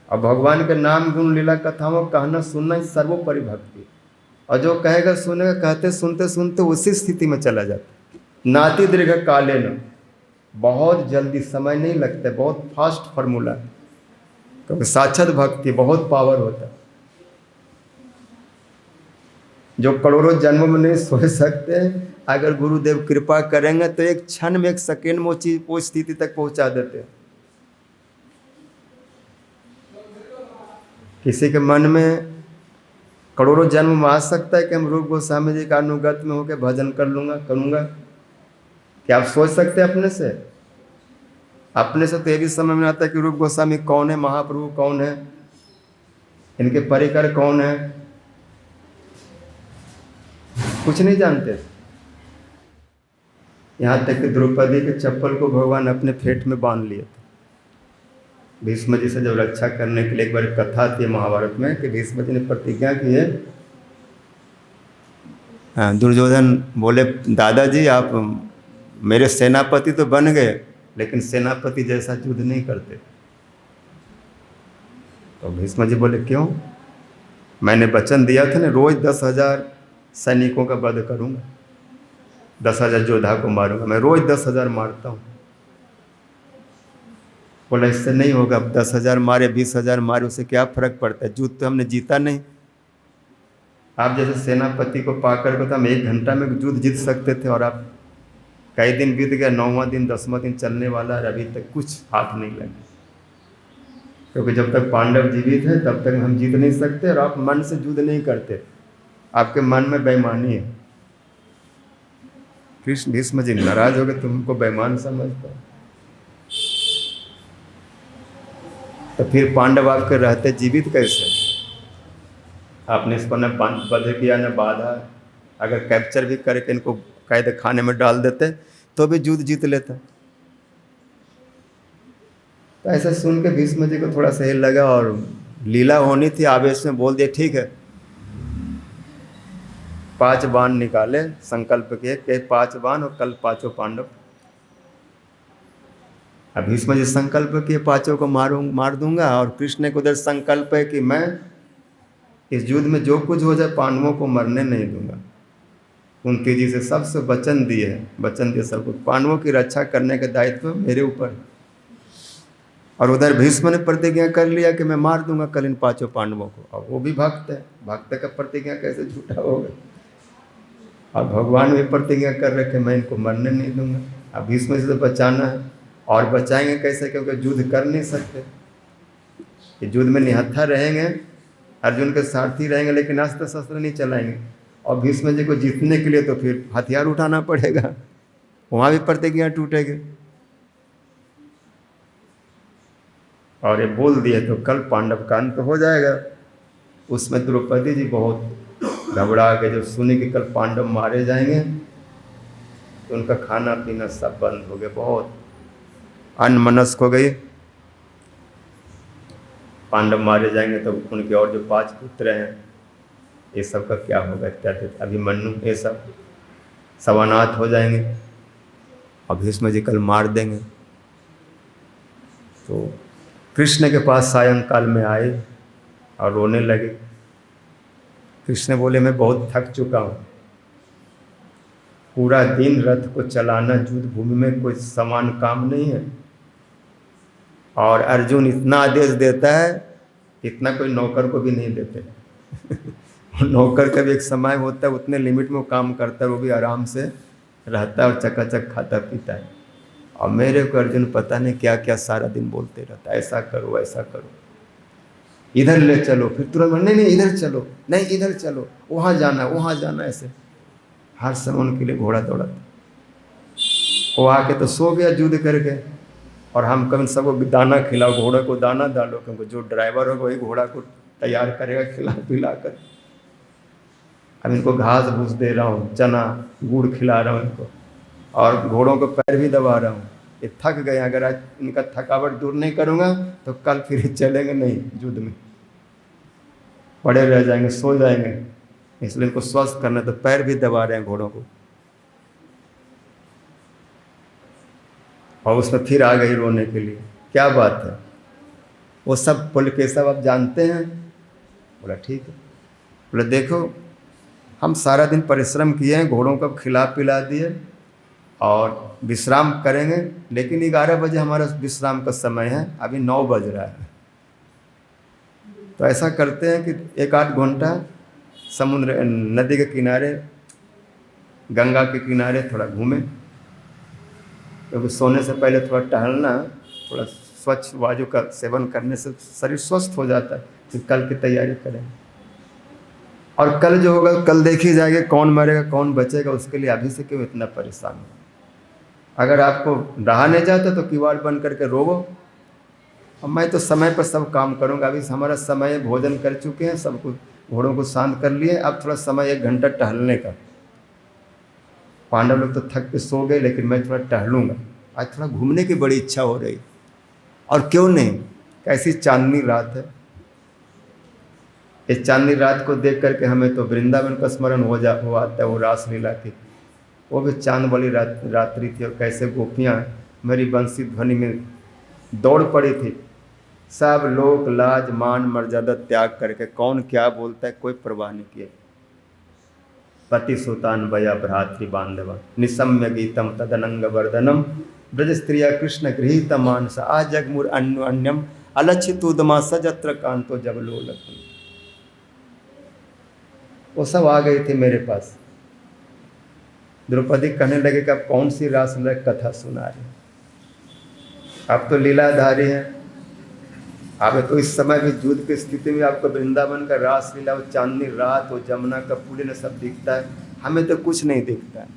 और भगवान के नाम गुण लीला कथाओं कहना सुनना ही सर्वोपरि भक्ति। और जो कहेगा सुनेगा, कहते सुनते सुनते उसी स्थिति में चला जाता। नाति दीर्घ काले न, बहुत जल्दी, समय नहीं लगता, बहुत फास्ट फार्मूला, क्योंकि साक्षात भक्ति बहुत पावर होता है। जो करोड़ों जन्मों में नहीं सोच सकते, अगर गुरुदेव कृपा करेंगे तो एक क्षण में, एक सेकेंड में वो स्थिति तक पहुंचा देते हैं। किसी के मन में करोड़ों जन्म में आ सकता है कि हम रूप गोस्वामी जी का अनुगत में होकर भजन करूँगा। क्या आप सोच सकते हैं अपने से? अपने से तो ये भी समझ में आता है कि रूप गोस्वामी कौन है, महाप्रभु कौन है, इनके परिकर कौन है, कुछ नहीं जानते। यहाँ तक कि द्रौपदी के चप्पल को भगवान अपने पेट में बांध लिए थे। भीष्म जी से जब रक्षा करने के लिए, एक बार कथा थी महाभारत में कि भीष्म जी ने प्रतिज्ञा की है। दुर्योधन बोले, दादाजी आप मेरे सेनापति तो बन गए, लेकिन सेनापति जैसा युद्ध नहीं करते। तो भीष्म जी बोले, क्यों? मैंने वचन दिया था ना, रोज 10,000 सैनिकों का वध करूंगा, 10,000 योद्धा को मारूंगा, मैं रोज 10,000 मारता हूँ। बोला इससे नहीं होगा, 10,000 मारे 20,000 मारे, उससे क्या फर्क पड़ता है, युद्ध तो हमने जीता नहीं। आप जैसे सेनापति को पाकर के तो हम 1 घंटा में युद्ध जीत सकते थे, और आप कई दिन बीत गया, 9वां दिन 10वां दिन चलने वाला है, अभी तक कुछ हाथ नहीं लगे। क्योंकि जब तक पांडव जीवित है तब तक हम जीत नहीं सकते, और आप मन से युद्ध नहीं करते, आपके मन में बेईमानी है। कृष्ण भीष्म जी नाराज हो गए, तुमको बेईमान समझता है। तो फिर पांडव आपके रहते जीवित कैसे? आपने इसको न वध किया न बाधा, अगर कैप्चर भी करके इनको कैद खाने में डाल देते तो भी युद्ध जीत लेता। तो ऐसा सुन के भीष्म जी को थोड़ा सही लगा, और लीला होनी थी, आवेश में बोल दिया ठीक है। 5 बाण निकाले, संकल्प किए कि 5 बाण और कल 5 पांडव। अब भीष्म जी संकल्प किए 5 को मार दूंगा, और कृष्ण को उधर संकल्प है कि मैं इस युद्ध में जो कुछ हो जाए पांडवों को मरने नहीं दूंगा। कुंती जी से सबसे वचन दिए सबको, पांडवों की रक्षा करने का दायित्व मेरे ऊपर है। और उधर भीष्म ने प्रतिज्ञा कर लिया कि मैं मार दूंगा कल इन 5 पांडवों को। अब वो भी भक्त है, भक्त का प्रतिज्ञा कैसे झूठा होगा। अब भगवान भी प्रतिज्ञा कर रहे कि मैं इनको मरने नहीं दूंगा। अब भीष्म से तो बचाना है, और बचाएंगे कैसे, क्योंकि युद्ध कर नहीं सकते। ये युद्ध में निहत्था रहेंगे, अर्जुन के सारथी रहेंगे, लेकिन अस्त्र शस्त्र नहीं चलाएंगे। और भीष्म जी को जीतने के लिए तो फिर हथियार उठाना पड़ेगा, वहाँ भी प्रतिज्ञा टूटेगी। और ये बोल दिए तो कल पांडव का अंत हो जाएगा। उसमें द्रौपदी जी बहुत घबरा के जब सुनी कि कल पांडव मारे जाएंगे, तो उनका खाना पीना सब बंद हो गया, बहुत अनमनस्क हो गई। पांडव मारे जाएंगे तो उनके और जो 5 पुत्र हैं, ये सब का क्या होगा इत्यादि। अभिमन्यु ये सब अनाथ हो जाएंगे, और भीष्म जी कल मार देंगे। तो कृष्ण के पास सायंकाल में आए और रोने लगे। कृष्ण बोले मैं बहुत थक चुका हूँ, पूरा दिन रथ को चलाना युद्ध भूमि में कोई समान काम नहीं है। और अर्जुन इतना आदेश देता है, इतना कोई नौकर को भी नहीं देते। नौकर का भी एक समय होता है, उतने लिमिट में वो काम करता है, वो भी आराम से रहता है और चकाचक खाता पीता है। और मेरे को अर्जुन पता नहीं क्या क्या सारा दिन बोलते रहता है, ऐसा करो ऐसा करो, इधर ले चलो, फिर तुरंत नहीं इधर चलो, नहीं इधर चलो, वहाँ जाना, ऐसे हर समय उनके लिए घोड़ा दौड़ाता। वो आके तो सो गया युद्ध करके, और हम कभी सबको दाना खिलाओ, घोड़े को दाना डालो, क्योंकि जो ड्राइवर होगा वही घोड़ा को तैयार करेगा खिला पिला कर। अब इनको घास भूस दे रहा हूँ, चना गुड़ खिला रहा हूँ इनको, और घोड़ों को पैर भी दबा रहा हूँ। ये थक गए, अगर आज इनका थकावट दूर नहीं करूँगा तो कल फिर चलेंगे नहीं युद्ध में, पड़े रह जाएंगे, सो जाएंगे। इसलिए इनको स्वस्थ करना, तो पैर भी दबा रहे हैं घोड़ों को। और उसमें फिर आ गई रोने के लिए, क्या बात है। वो सब बोले केशव आप जानते हैं? बोला ठीक है। बोले देखो हम सारा दिन परिश्रम किए हैं, घोड़ों को खिला पिला दिए और विश्राम करेंगे, लेकिन 11 बजे हमारा विश्राम का समय है, अभी 9 बज रहा है। तो ऐसा करते हैं कि 1-8 घंटा समुद्र नदी के किनारे, गंगा के किनारे थोड़ा घूमें, क्योंकि सोने से पहले थोड़ा टहलना, थोड़ा स्वच्छ वायु का सेवन करने से शरीर स्वस्थ हो जाता है। फिर कल की तैयारी करें, और कल जो होगा कल देखी जाएगी, कौन मरेगा कौन बचेगा, उसके लिए अभी से क्यों इतना परेशान हो। अगर आपको रहा नहीं जाता तो किवाड़ बन करके रोवो, और मैं तो समय पर सब काम करूँगा। अभी हमारा समय, भोजन कर चुके हैं, सब कुछ घोड़ों को शांत कर लिए, अब थोड़ा समय 1 घंटा टहलने का। पांडव लोग तो थक के सो गए, लेकिन मैं थोड़ा टहलूँगा। आज थोड़ा घूमने की बड़ी इच्छा हो रही, और क्यों नहीं, कैसी चांदनी रात है। इस चांदनी रात को देख करके हमें तो वृंदावन का स्मरण हो आता है, वो रासलीला की, वो भी चांद वाली रात्रि थी, और कैसे गोपियाँ मेरी बंसी ध्वनि में दौड़ पड़ी थी। सब लोग लाज मान मर्यादा त्याग करके, कौन क्या बोलता है कोई परवाह नहीं किए। पति सुतान भया भ्रातृ बांधव निसम्य गीतम तदनंग वर्धनम ब्रज स्त्रिया कृष्ण गृहीत मानस आ जगमुर अन्यम अलक्षित उदमा सजत्र कांतो जबलोल। वो सब आ गई थी मेरे पास। द्रौपदी कहने लगे कि आप कौन सी रासलीला कथा सुना रहे, आप तो लीलाधारी हैं, आप तो इस समय भी युद्ध की स्थिति में आपको वृंदावन का रासलीला, वो चांदनी रात, वो जमुना का पुल ने सब दिखता है, हमें तो कुछ नहीं दिखता है।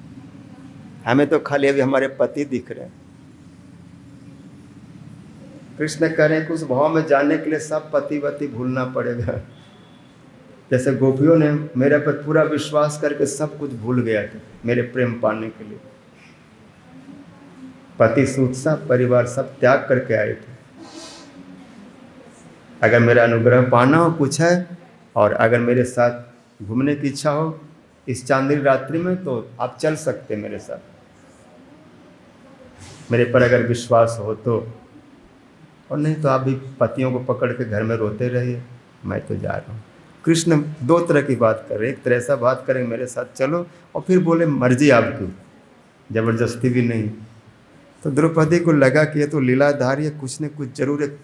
हमें तो खाली अभी हमारे पति दिख रहे हैं। कृष्ण कह रहे हैं कि उस भाव में जाने के लिए सब पति वति भूलना पड़ेगा। जैसे गोपियों ने मेरे पर पूरा विश्वास करके सब कुछ भूल गया था मेरे प्रेम पाने के लिए। पति सूत सब परिवार सब त्याग करके आए थे। अगर मेरा अनुग्रह पाना हो कुछ है, और अगर मेरे साथ घूमने की इच्छा हो इस चांदनी रात्रि में, तो आप चल सकते मेरे साथ, मेरे पर अगर विश्वास हो तो। और नहीं तो आप भी पतियों को पकड़ के घर में रोते रहिए, मैं तो जा रहा हूँ। कृष्ण 2 तरह की बात कर रहे, एक तरह ऐसा बात करें मेरे साथ चलो, और फिर बोले मर्जी आपकी, जबरदस्ती भी नहीं। तो द्रौपदी को लगा कि ये तो लीलाधारी है, कुछ न कुछ जरूर एक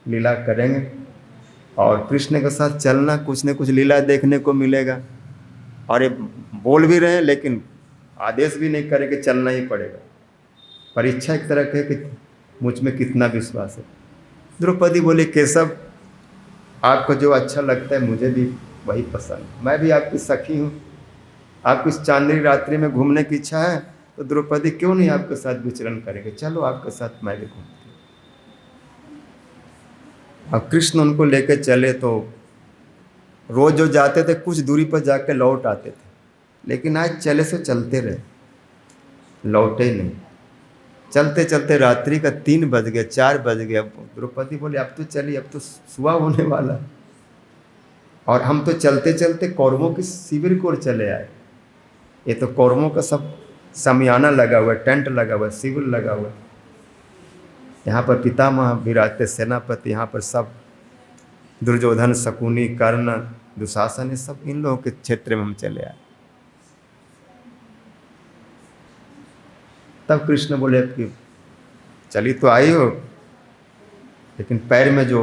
लीला करेंगे और कृष्ण के साथ चलना, कुछ न कुछ लीला देखने को मिलेगा। और ये बोल भी रहे हैं लेकिन आदेश भी नहीं करे कि चलना ही पड़ेगा। परीक्षा एक तरह के कि मुझ में कितना विश्वास है। द्रौपदी बोली, केशव आपको जो अच्छा लगता है मुझे भी वही पसंद, मैं भी आपकी सखी हूँ। आपको इस चांदनी रात्रि में घूमने की इच्छा है तो द्रौपदी क्यों नहीं आपके साथ विचरण करेंगे, चलो आपके साथ मैं भी घूमती हूँ। अब कृष्ण उनको लेकर चले तो रोज जो जाते थे कुछ दूरी पर जाकर लौट आते थे, लेकिन आज चले से चलते रहे, लौटे नहीं। चलते चलते रात्रि का 3 बज गए, 4 बज गए। अब द्रौपदी बोले, अब तो चलिए, अब तो सुबह होने वाला है। और हम तो चलते चलते कौरवों के शिविर को चले आए। ये तो कौरवों का सब समियाना लगा हुआ है, टेंट लगा हुआ है, शिविर लगा हुआ है। यहाँ पर पितामह विराजते, सेनापति, यहाँ पर सब दुर्योधन, शकुनी, कर्ण, दुशासन, ये सब इन लोगों के क्षेत्र में हम चले आए। तब कृष्ण बोले कि चली तो आई हो, लेकिन पैर में जो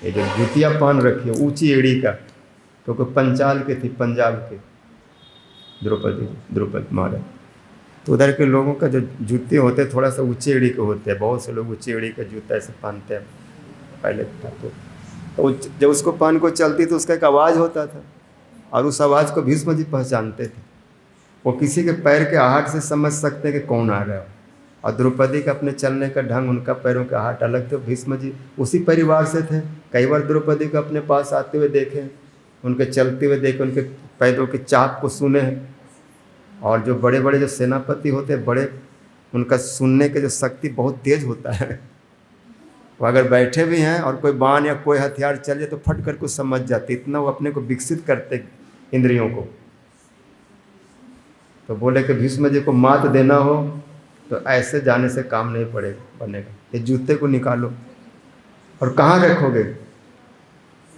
ये जो जूतियाँ पहन रखी है ऊंची एड़ी का, क्योंकि पंचाल के थी, पंजाब के द्रौपदी महाराज, तो उधर के लोगों का जो जूते होते हैं थोड़ा सा ऊंची एड़ी के होते हैं। बहुत से लोग ऊंची एड़ी का जूता ऐसे पहनते हैं पहले। तो जब उसको पहन को चलती तो उसका एक आवाज़ होता था, और उस आवाज़ को भीष्म जी पहचानते थे। वो किसी के पैर के आहट से समझ सकते कि कौन आ रहा है। और द्रौपदी का अपने चलने का ढंग, उनका पैरों का आहट अलग थे। भीष्म जी उसी परिवार से थे। कई बार द्रौपदी को अपने पास आते हुए देखे, उनके चलते हुए देखे, उनके पैरों के चाप को सुने हैं। और जो बड़े बड़े जो सेनापति होते हैं, बड़े, उनका सुनने के जो शक्ति बहुत तेज होता है। वो अगर बैठे भी हैं और कोई बाण या कोई हथियार चल जाए तो फट कर को समझ जाते, इतना वो अपने को विकसित करते इंद्रियों को। तो बोले कि भीष्म जी को मात देना हो तो ऐसे जाने से काम नहीं बनेगा। ये जूते को निकालो, और कहाँ रखोगे,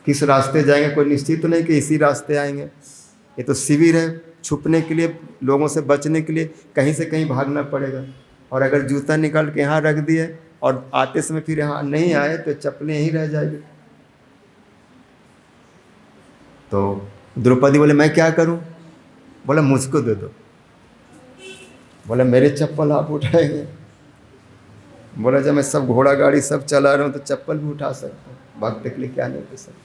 किस रास्ते जाएंगे, कोई निश्चित तो नहीं कि इसी रास्ते आएंगे। ये तो शिविर है, छुपने के लिए, लोगों से बचने के लिए कहीं से कहीं भागना पड़ेगा। और अगर जूता निकाल के यहाँ रख दिए और आते समय फिर यहाँ नहीं आए तो चप्पलें यहीं रह जाएगी। तो द्रौपदी बोले, मैं क्या करूँ? बोला, मुझको दे दो। बोला, मेरे चप्पल आप उठाएंगे? बोला, जब मैं सब घोड़ा गाड़ी सब चला रहा हूँ तो चप्पल भी उठा सकता हूँ, भागने के लिए क्या नहीं कर सकता।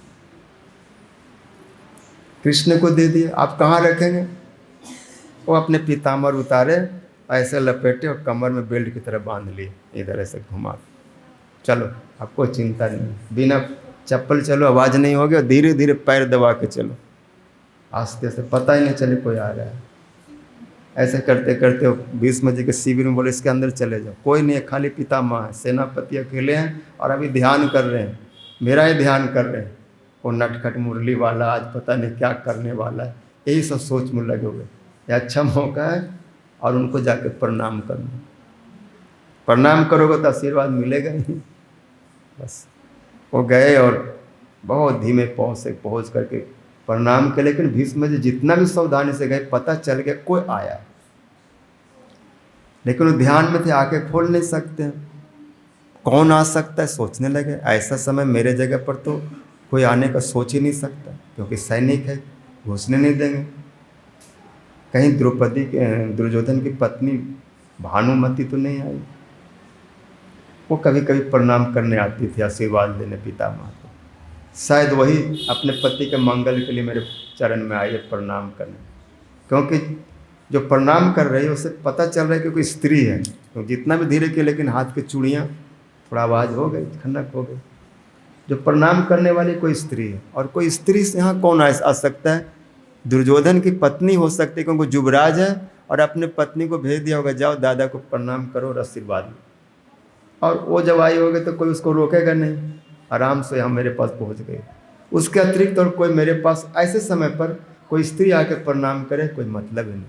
कृष्ण को दे दिए। आप कहाँ रखेंगे? वो अपने पीताम्बर उतारे, ऐसे लपेटे और कमर में बेल्ट की तरह बांध लिए, इधर ऐसे घुमा। चलो, आपको चिंता नहीं, बिना चप्पल चलो, आवाज़ नहीं होगी, और धीरे धीरे पैर दबा के चलो, आस्ते से, पता ही नहीं चले कोई आ रहा है। ऐसे करते करते भीष्म जी के शिविर में बोले, इसके अंदर चले जाओ, कोई नहीं है, खाली पितामह है, सेनापति अकेले हैं और अभी ध्यान कर रहे हैं, मेरा ही ध्यान कर रहे हैं। वो नटखट मुरली वाला आज पता नहीं क्या करने वाला है, यही सब सोच में लगे हुए। ये अच्छा मौका है और उनको जाके प्रणाम करना। प्रणाम करोगे तो आशीर्वाद मिलेगा ही। बस वो गए और बहुत धीमे पहुँच करके प्रणाम के, लेकिन भीष्म जी जितना भी सावधानी से गए, पता चल गया कोई आया, लेकिन वो ध्यान में थे, आंखें खोल नहीं सकते। कौन आ सकता है सोचने लगे। ऐसा समय मेरे जगह पर तो कोई आने का सोच ही नहीं सकता, क्योंकि सैनिक है, घुसने नहीं देंगे। कहीं द्रौपदी के, दुर्योधन की पत्नी भानुमति तो नहीं आई? वो कभी कभी प्रणाम करने आती थी, आशीर्वाद देने पितामह को। शायद वही अपने पति के मंगल के लिए मेरे चरण में आई है प्रणाम करने, क्योंकि जो प्रणाम कर रही है उसे पता चल रहा है कि कोई स्त्री है। तो जितना भी धीरे किया, लेकिन हाथ की चूड़ियाँ थोड़ा आवाज़ हो गई, खनक हो गई। जो प्रणाम करने वाली कोई स्त्री है, और कोई स्त्री से यहाँ कौन आ सकता है? दुर्योधन की पत्नी हो सकती है, क्योंकि युवराज है और अपने पत्नी को भेज दिया होगा, जाओ दादा को प्रणाम करो और आशीर्वाद लो। और वो जब आई होगी तो कोई उसको रोकेगा नहीं, आराम से हम मेरे पास पहुंच गए। उसके अतिरिक्त और कोई मेरे पास ऐसे समय पर कोई स्त्री आके प्रणाम करे, कोई मतलब ही नहीं।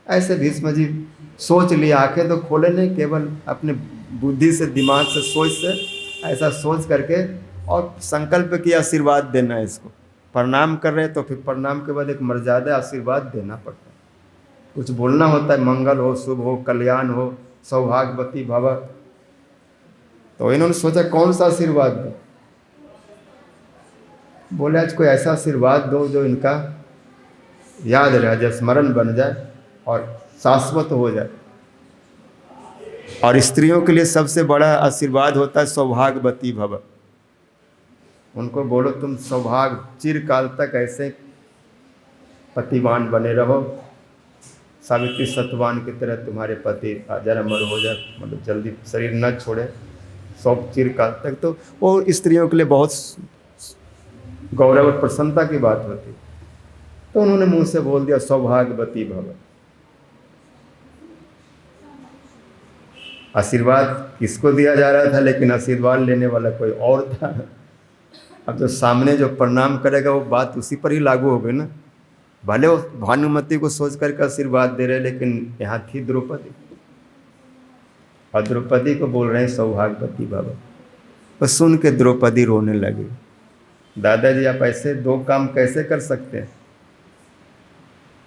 ऐसे भीष्म जी सोच लिया, आंखें तो खोले नहीं, केवल अपने बुद्धि से, दिमाग से, सोच से ऐसा सोच करके और संकल्प किया आशीर्वाद देना है इसको। प्रणाम कर रहे तो फिर प्रणाम के बाद एक मर्यादा आशीर्वाद देना पड़ता है, कुछ बोलना होता है, मंगल हो, शुभ हो, कल्याण हो, सौभाग्यवती भव। तो इन्होंने सोचा कौन सा आशीर्वाद दो। बोले आज कोई ऐसा आशीर्वाद दो जो इनका याद रह जाए, स्मरण बन जाए और शाश्वत हो जाए। और स्त्रियों के लिए सबसे बड़ा आशीर्वाद होता है सौभाग्यवती भव। उनको बोलो तुम सौभाग्य चिरकाल तक ऐसे पतिवान बने रहो, सावित्री सत्यवान की तरह तुम्हारे पति अजर अमर हो जाए, मतलब जल्दी शरीर न छोड़े सब चिरकाल तक। तो वो स्त्रियों के लिए बहुत गौरव और प्रसन्नता की बात होती। तो उन्होंने मुंह से बोल दिया सौभाग्यवती भव। आशीर्वाद किसको दिया जा रहा था, लेकिन आशीर्वाद लेने वाला कोई और था। अब जो सामने जो प्रणाम करेगा वो बात उसी पर ही लागू हो गई ना। भले वो भानुमति को सोच करके आशीर्वाद दे रहे, लेकिन यहाँ थी द्रौपदी, और द्रौपदी को बोल रहे हैं सौभाग्यवती भव। तो सुन के द्रौपदी रोने लगी। दादाजी आप ऐसे दो काम कैसे कर सकते हैं?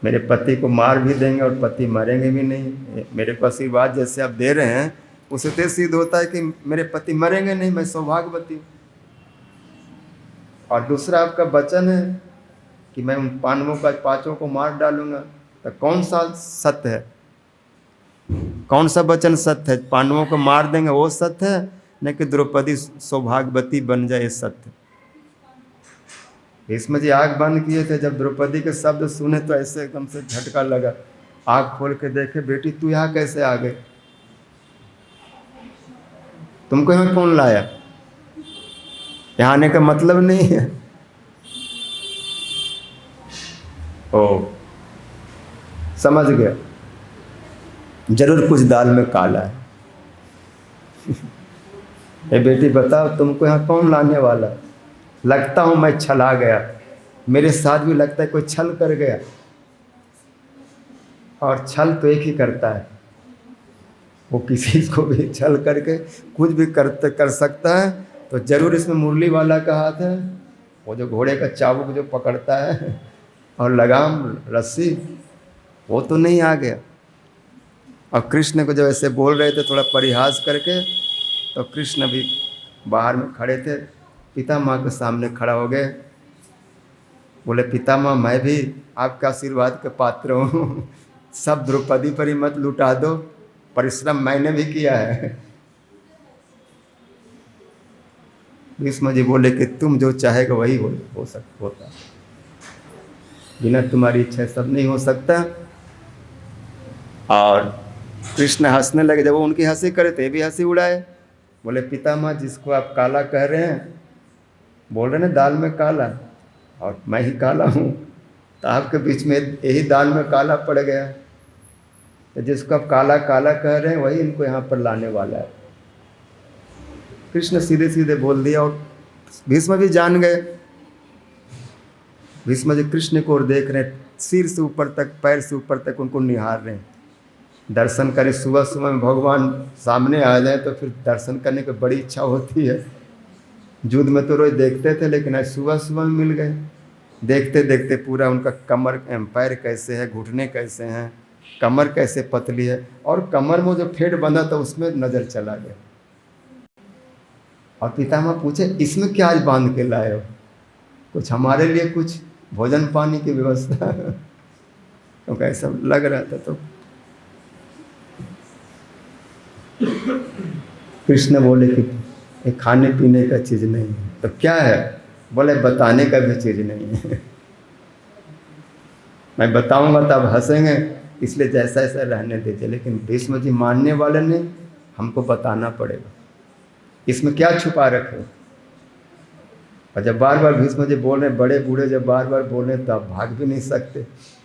मेरे पति को मार भी देंगे और पति मरेंगे भी नहीं। मेरे को आशीर्वाद जैसे आप दे रहे हैं उससे तो सिद्ध होता है कि मेरे पति मरेंगे नहीं, मैं सौभाग्यवती हूँ। और दूसरा आपका वचन है कि मैं उन पांडवों का पांचों को मार डालूंगा। तो कौन सा सत्य है, कौन सा वचन सत्य है? पांडवों को मार देंगे वो सत्य है, न कि द्रौपदी सौभाग्यवती बन जाए ये सत्य। इसमें जी आँख बंद किए थे, जब द्रौपदी के शब्द सुने तो ऐसे एकदम से झटका लगा। आँख खोल के देखे, बेटी तू यहाँ कैसे आ गई? तुमको यहाँ कौन लाया? यहाँ आने का मतलब नहीं है। ओ समझ गया, जरूर कुछ दाल में काला है। ए बेटी बताओ तुमको यहाँ कौन लाने वाला? लगता हूँ मैं छला गया, मेरे साथ भी लगता है कोई छल कर गया। और छल तो एक ही करता है, वो किसी को भी छल करके कुछ भी कर सकता है। तो जरूर इसमें मुरली वाला का हाथ है। वो जो घोड़े का चाबुक जो पकड़ता है और लगाम रस्सी, वो तो नहीं आ गया। और कृष्ण को जब ऐसे बोल रहे थे थोड़ा परिहास करके, तो कृष्ण भी बाहर में खड़े थे, पितामह के सामने खड़ा हो गए। बोले पितामह मैं भी आपके आशीर्वाद के पात्र हूँ, सब द्रौपदी पर ही मत लुटा दो, परिश्रम मैंने भी किया है। भीष्म जी बोले कि तुम जो चाहेगा वही होता, बिना तुम्हारी इच्छा सब नहीं हो सकता। और कृष्ण हंसने लगे। जब वो उनकी हंसी करे तो ये भी हंसी उड़ाए। बोले पितामह जिसको आप काला कह रहे हैं, बोल रहे ना दाल में काला, और मैं ही काला हूँ, तो आपके बीच में यही दाल में काला पड़ गया। तो जिसको आप काला काला कह रहे हैं वही इनको यहाँ पर लाने वाला है। कृष्ण सीधे सीधे बोल दिया, और भीष्म भी जान गए। भीष्म जी कृष्ण को और देख रहे हैं, सिर से ऊपर तक, पैर से ऊपर तक उनको निहार रहे हैं। दर्शन करें, सुबह सुबह में भगवान सामने आ जाए तो फिर दर्शन करने की बड़ी इच्छा होती है। युद्ध में तो रोज देखते थे, लेकिन आज सुबह सुबह में मिल गए। देखते देखते पूरा उनका कमर पैर कैसे है, घुटने कैसे हैं, कमर कैसे पतली है, और कमर में जो फेट बंधा था उसमें नज़र चला गया। और पितामह पूछे इसमें क्या आज बांध के लाए हो? कुछ हमारे लिए कुछ भोजन पानी की व्यवस्था? तो कैसा लग रहा था। तो कृष्ण बोले कि ये खाने पीने का चीज़ नहीं है। तो क्या है? बोले बताने का भी चीज़ नहीं है। मैं बताऊंगा तब हंसेंगे, इसलिए जैसा ऐसा रहने दीजिए। लेकिन भीष्म जी मानने वाले ने हमको बताना पड़ेगा, इसमें क्या छुपा रखे। और जब बार बार भीष्म जी बोल रहे, बड़े बूढ़े जब बार बार बोले तो आप भाग भी नहीं सकते।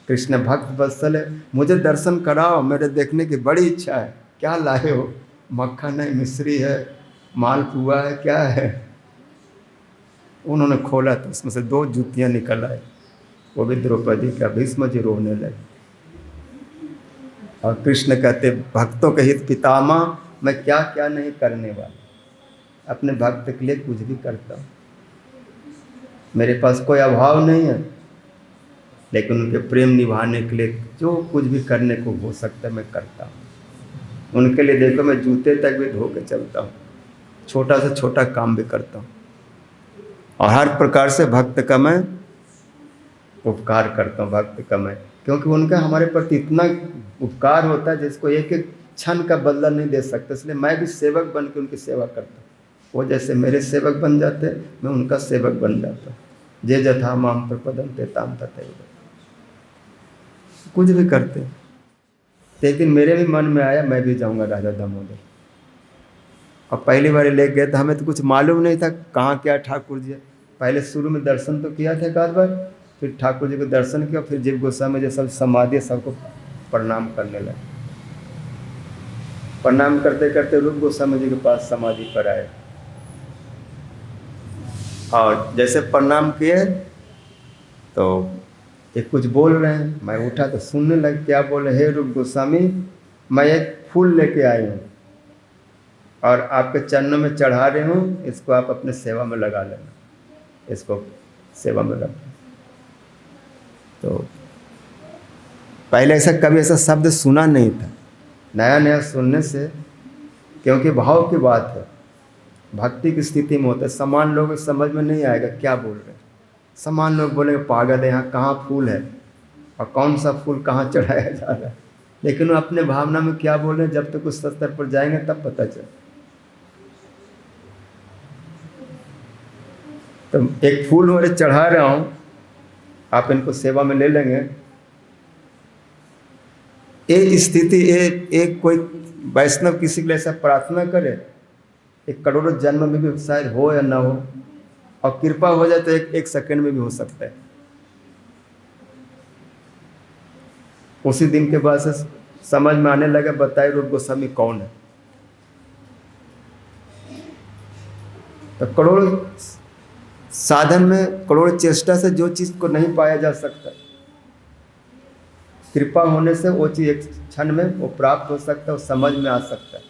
कृष्ण भक्त वत्सल है, मुझे दर्शन कराओ, मेरे देखने की बड़ी इच्छा है। क्या लाए हो? मक्खन है, मिश्री है, मालपुआ है, क्या है? उन्होंने खोला तो उसमें से 2 जूतियाँ निकल आए, वो भी द्रौपदी का। भीष्म जी रोने लगे। और कृष्ण कहते भक्तों के हित पितामह, मैं क्या क्या नहीं करने वाला, अपने भक्त के लिए कुछ भी करता हूँ। मेरे पास कोई अभाव नहीं है, लेकिन उनके प्रेम निभाने के लिए जो कुछ भी करने को हो सकता है मैं करता हूँ। उनके लिए देखो मैं जूते तक भी धो के चलता हूँ, छोटा से छोटा काम भी करता हूँ, और हर प्रकार से भक्त का मैं उपकार करता हूँ, भक्त का मैं, क्योंकि उनका हमारे प्रति इतना उपकार होता है जिसको एक एक क्षण का बदला नहीं दे सकता। इसलिए मैं भी सेवक बन के उनकी सेवा करता हूँ। वो जैसे मेरे सेवक बन जाते, मैं उनका सेवक बन जाता हूँ। जे जथा माम प्रपदम ते ताम तथैव। कुछ भी करते हैं। एक दिन मेरे भी मन में आया मैं भी जाऊंगा राजा दामोदर, और पहली बार ले गए तो हमें तो कुछ मालूम नहीं था कहाँ क्या ठाकुर जी है। पहले शुरू में दर्शन तो किया था एक आध बार, फिर ठाकुर जी को दर्शन किया, फिर जीव गोस्वामी जी सब समाधि सबको प्रणाम करने लगे। प्रणाम करते करते रूप गोस्वामी जी के पास समाधि पर आए, और जैसे प्रणाम किए तो एक कुछ बोल रहे हैं, मैं उठा तो सुनने लग, क्या बोले, हे रूप गोस्वामी मैं एक फूल लेके आई हूँ और आपके चरणों में चढ़ा रही हूँ, इसको आप अपने सेवा में लगा लेना, इसको सेवा में लगा। तो पहले ऐसा कभी ऐसा शब्द सुना नहीं था, नया नया सुनने से, क्योंकि भाव की बात है, भक्ति की स्थिति में होता है। समान लोग समझ में नहीं आएगा क्या बोल रहे हैं। समान लोग बोलेंगे पागल है, यहाँ कहाँ फूल है और कौन सा फूल कहाँ चढ़ाया जा रहा है, लेकिन वो अपने भावना में क्या बोल रहे हैं जब तक उस स्तर पर जाएंगे तब पता चले। तो एक फूल मेरे चढ़ा रहा हूँ, आप इनको सेवा में ले लेंगे। एक स्थिति एक कोई वैष्णव किसी के लिए ऐसा प्रार्थना करे, एक करोड़ों जन्म में भी शायद हो या ना हो, और कृपा हो जाए तो एक सेकंड में भी हो सकता है। उसी दिन के बाद से समझ में आने लगा, बताए रूप गोस्वामी कौन है। तो करोड़ों साधन में, करोड़ों चेष्टा से जो चीज को नहीं पाया जा सकता, कृपा होने से वो चीज एक क्षण में वो प्राप्त हो सकता है, वो समझ में आ सकता है।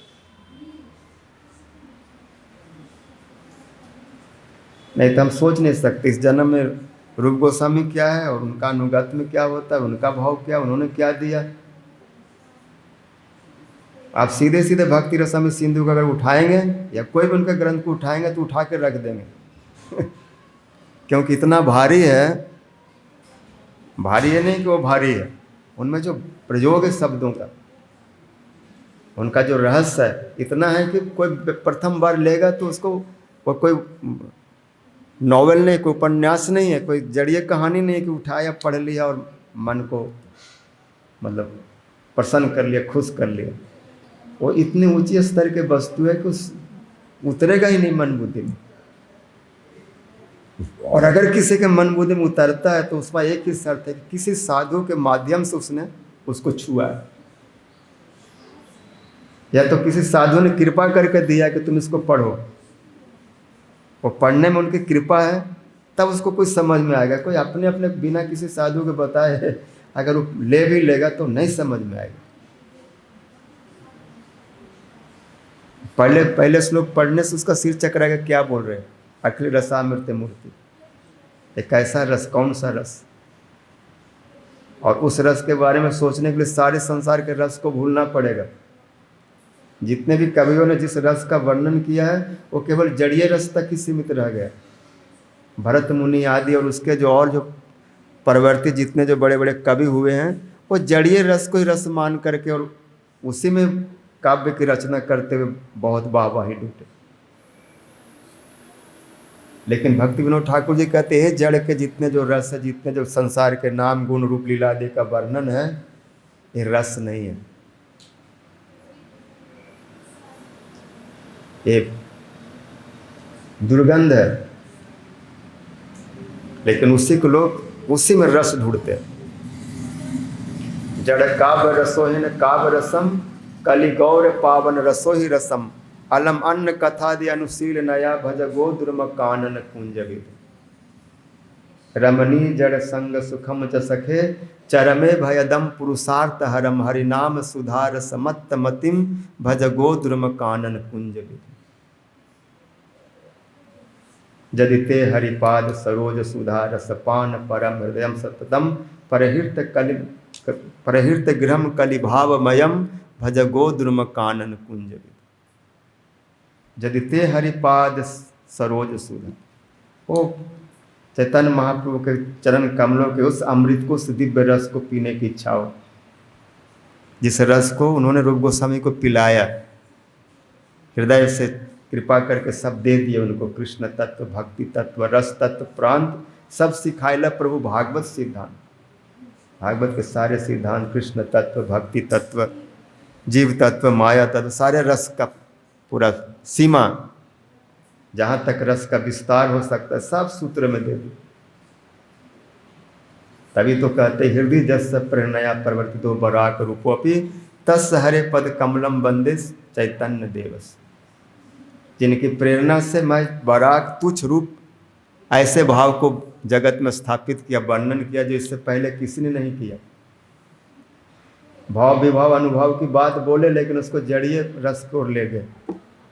नहीं तो हम सोच नहीं सकते इस जन्म में रूप गोस्वामी क्या है और उनका अनुगत में क्या होता है, उनका भाव क्या, उन्होंने क्या दिया। आप सीधे सीधे भक्ति रसामृत सिंधु का अगर उठाएंगे या कोई भी उनका ग्रंथ को उठाएंगे तो उठा के रख देंगे क्योंकि इतना भारी है। भारी है नहीं कि वो भारी है, उनमें जो प्रयोग है शब्दों का, उनका जो रहस्य है इतना है कि कोई प्रथम बार लेगा तो उसको वो कोई नॉवेल नहीं, कोई उपन्यास नहीं है, कोई जड़िए कहानी नहीं है कि उठाया पढ़ लिया और मन को मतलब प्रसन्न कर लिया, खुश कर लिया। वो इतनी ऊंची स्तर के वस्तु है कि उस उतरेगा ही नहीं मन बुद्धि में। और अगर किसी के मन बुद्धि में उतरता है तो उसका एक ही शर्त है कि किसी साधु के माध्यम से उसने उसको छुआ है, या तो किसी साधु ने कृपा करके दिया कि तुम इसको पढ़ो, वो पढ़ने में उनकी कृपा है तब उसको कुछ समझ में आएगा। कोई अपने अपने बिना किसी साधु के बताए अगर वो ले भी लेगा तो नहीं समझ में आएगा। पहले श्लोक पढ़ने से उसका सिर चकराएगा, क्या बोल रहे हैं, अखिल रसामृत मूर्ति, एक ऐसा रस, कौन सा रस। और उस रस के बारे में सोचने के लिए सारे संसार के रस को भूलना पड़ेगा। जितने भी कवियों ने जिस रस का वर्णन किया है वो केवल जड़ीय रस तक ही सीमित रह गया। भरत मुनि आदि और उसके जो और जो परवर्ती जितने जो बड़े बड़े कवि हुए हैं वो जड़ीय रस को ही रस मान करके और उसी में काव्य की रचना करते हुए बहुत वाहवाही लूटे। लेकिन भक्ति विनोद ठाकुर जी कहते हैं जड़ के जितने जो रस है, जितने जो संसार के नाम गुण रूप लीला आदि का वर्णन है, ये रस नहीं है, एक दुर्गंध है। लेकिन उसी को लोग उसी में रस ढूंढते हैं। जड़ काव्य रसोहिन काव्य रसम कलि गौर पावन रसो ही रसम अलम अन्न कथा दि अनुशील नया भज गो दुर्म कानन कुंज रमणी जड़ संग सुखम च सखे चरमे भयदम पुरुषार्थ हरम हरिनाम सुधार समत्त मतिम भज गो दुर्म कानन कुंज यदि ते हरिपाद सरोज सुधा रसपान परम हृदय सततम परहृत गृहम कलिभावमयम भज गोद्रुम कानन कुंज विद। यदि ते हरिपाद सरोज सुध। वो चैतन्य महाप्रभु के चरण कमलों के उस अमृत को, उस दिव्य रस को पीने की इच्छा हो, जिस रस को उन्होंने रूप गोस्वामी को पिलाया, हृदय से कृपा करके सब दे दिए उनको, कृष्ण तत्व, भक्ति तत्व, रस तत्व, प्रांत सब सिखाइला प्रभु भागवत सिद्धांत। भागवत के सारे सिद्धांत, कृष्ण तत्व, भक्ति तत्व, जीव तत्व, माया तत्व, सारे रस का पूरा सीमा, जहाँ तक रस का विस्तार हो सकता है, सब सूत्र में दे दी। तभी तो कहते हृदय जस प्रेरणया प्रवर्तितो बराक रूपोपि तस् हरे पद कमलम वंदे चैतन्य देवस। जिनकी प्रेरणा से मैं बराक तुच्छ रूप ऐसे भाव को जगत में स्थापित किया, वर्णन किया जो इससे पहले किसी ने नहीं किया। भाव विभाव अनुभव की बात बोले, लेकिन उसको जड़िए रस को ले गए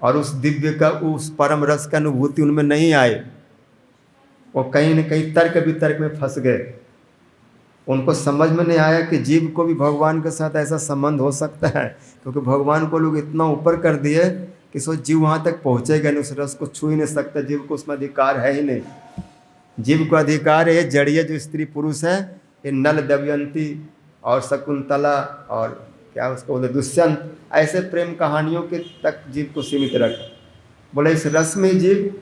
और उस दिव्य का, उस परम रस का अनुभूति उनमें नहीं आए। वो कहीं न कहीं तर्क वितर्क में फंस गए। उनको समझ में नहीं आया कि जीव को भी भगवान के साथ ऐसा संबंध हो सकता है, क्योंकि भगवान को लोग इतना ऊपर कर दिए कि सो जीव वहाँ तक पहुँचेगा नहीं, उस रस को छू ही नहीं सकता। जीव को उसमें अधिकार है ही नहीं। जीव को अधिकार है जड़िए जो स्त्री पुरुष है, ये नल, दमयंती और शकुंतला और क्या उसको बोले दुष्यंत, ऐसे प्रेम कहानियों के तक जीव को सीमित रखा। बोले इस रस में जीव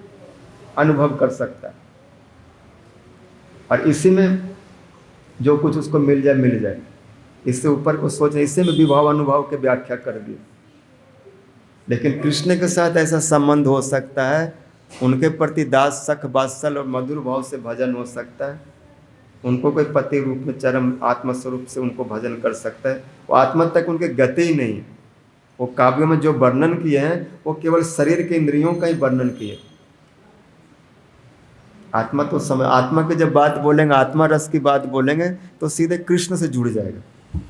अनुभव कर सकता है, और इसी में जो कुछ उसको मिल जाए मिल जाए। इससे ऊपर को सोचे, इससे में विभाव अनुभव के व्याख्या कर दी। लेकिन कृष्ण के साथ ऐसा संबंध हो सकता है, उनके प्रति दास सख वात्सल और मधुर भाव से भजन हो सकता है। उनको कोई पति रूप में चरम आत्मस्वरूप से उनको भजन कर सकता है। वो आत्मा तक उनके गति ही नहीं है। वो काव्यों में जो वर्णन किए हैं वो केवल शरीर के इंद्रियों का ही वर्णन किए। आत्मा तो समय, आत्मा की जब बात बोलेंगे, आत्मा रस की बात बोलेंगे तो सीधे कृष्ण से जुड़ जाएगा।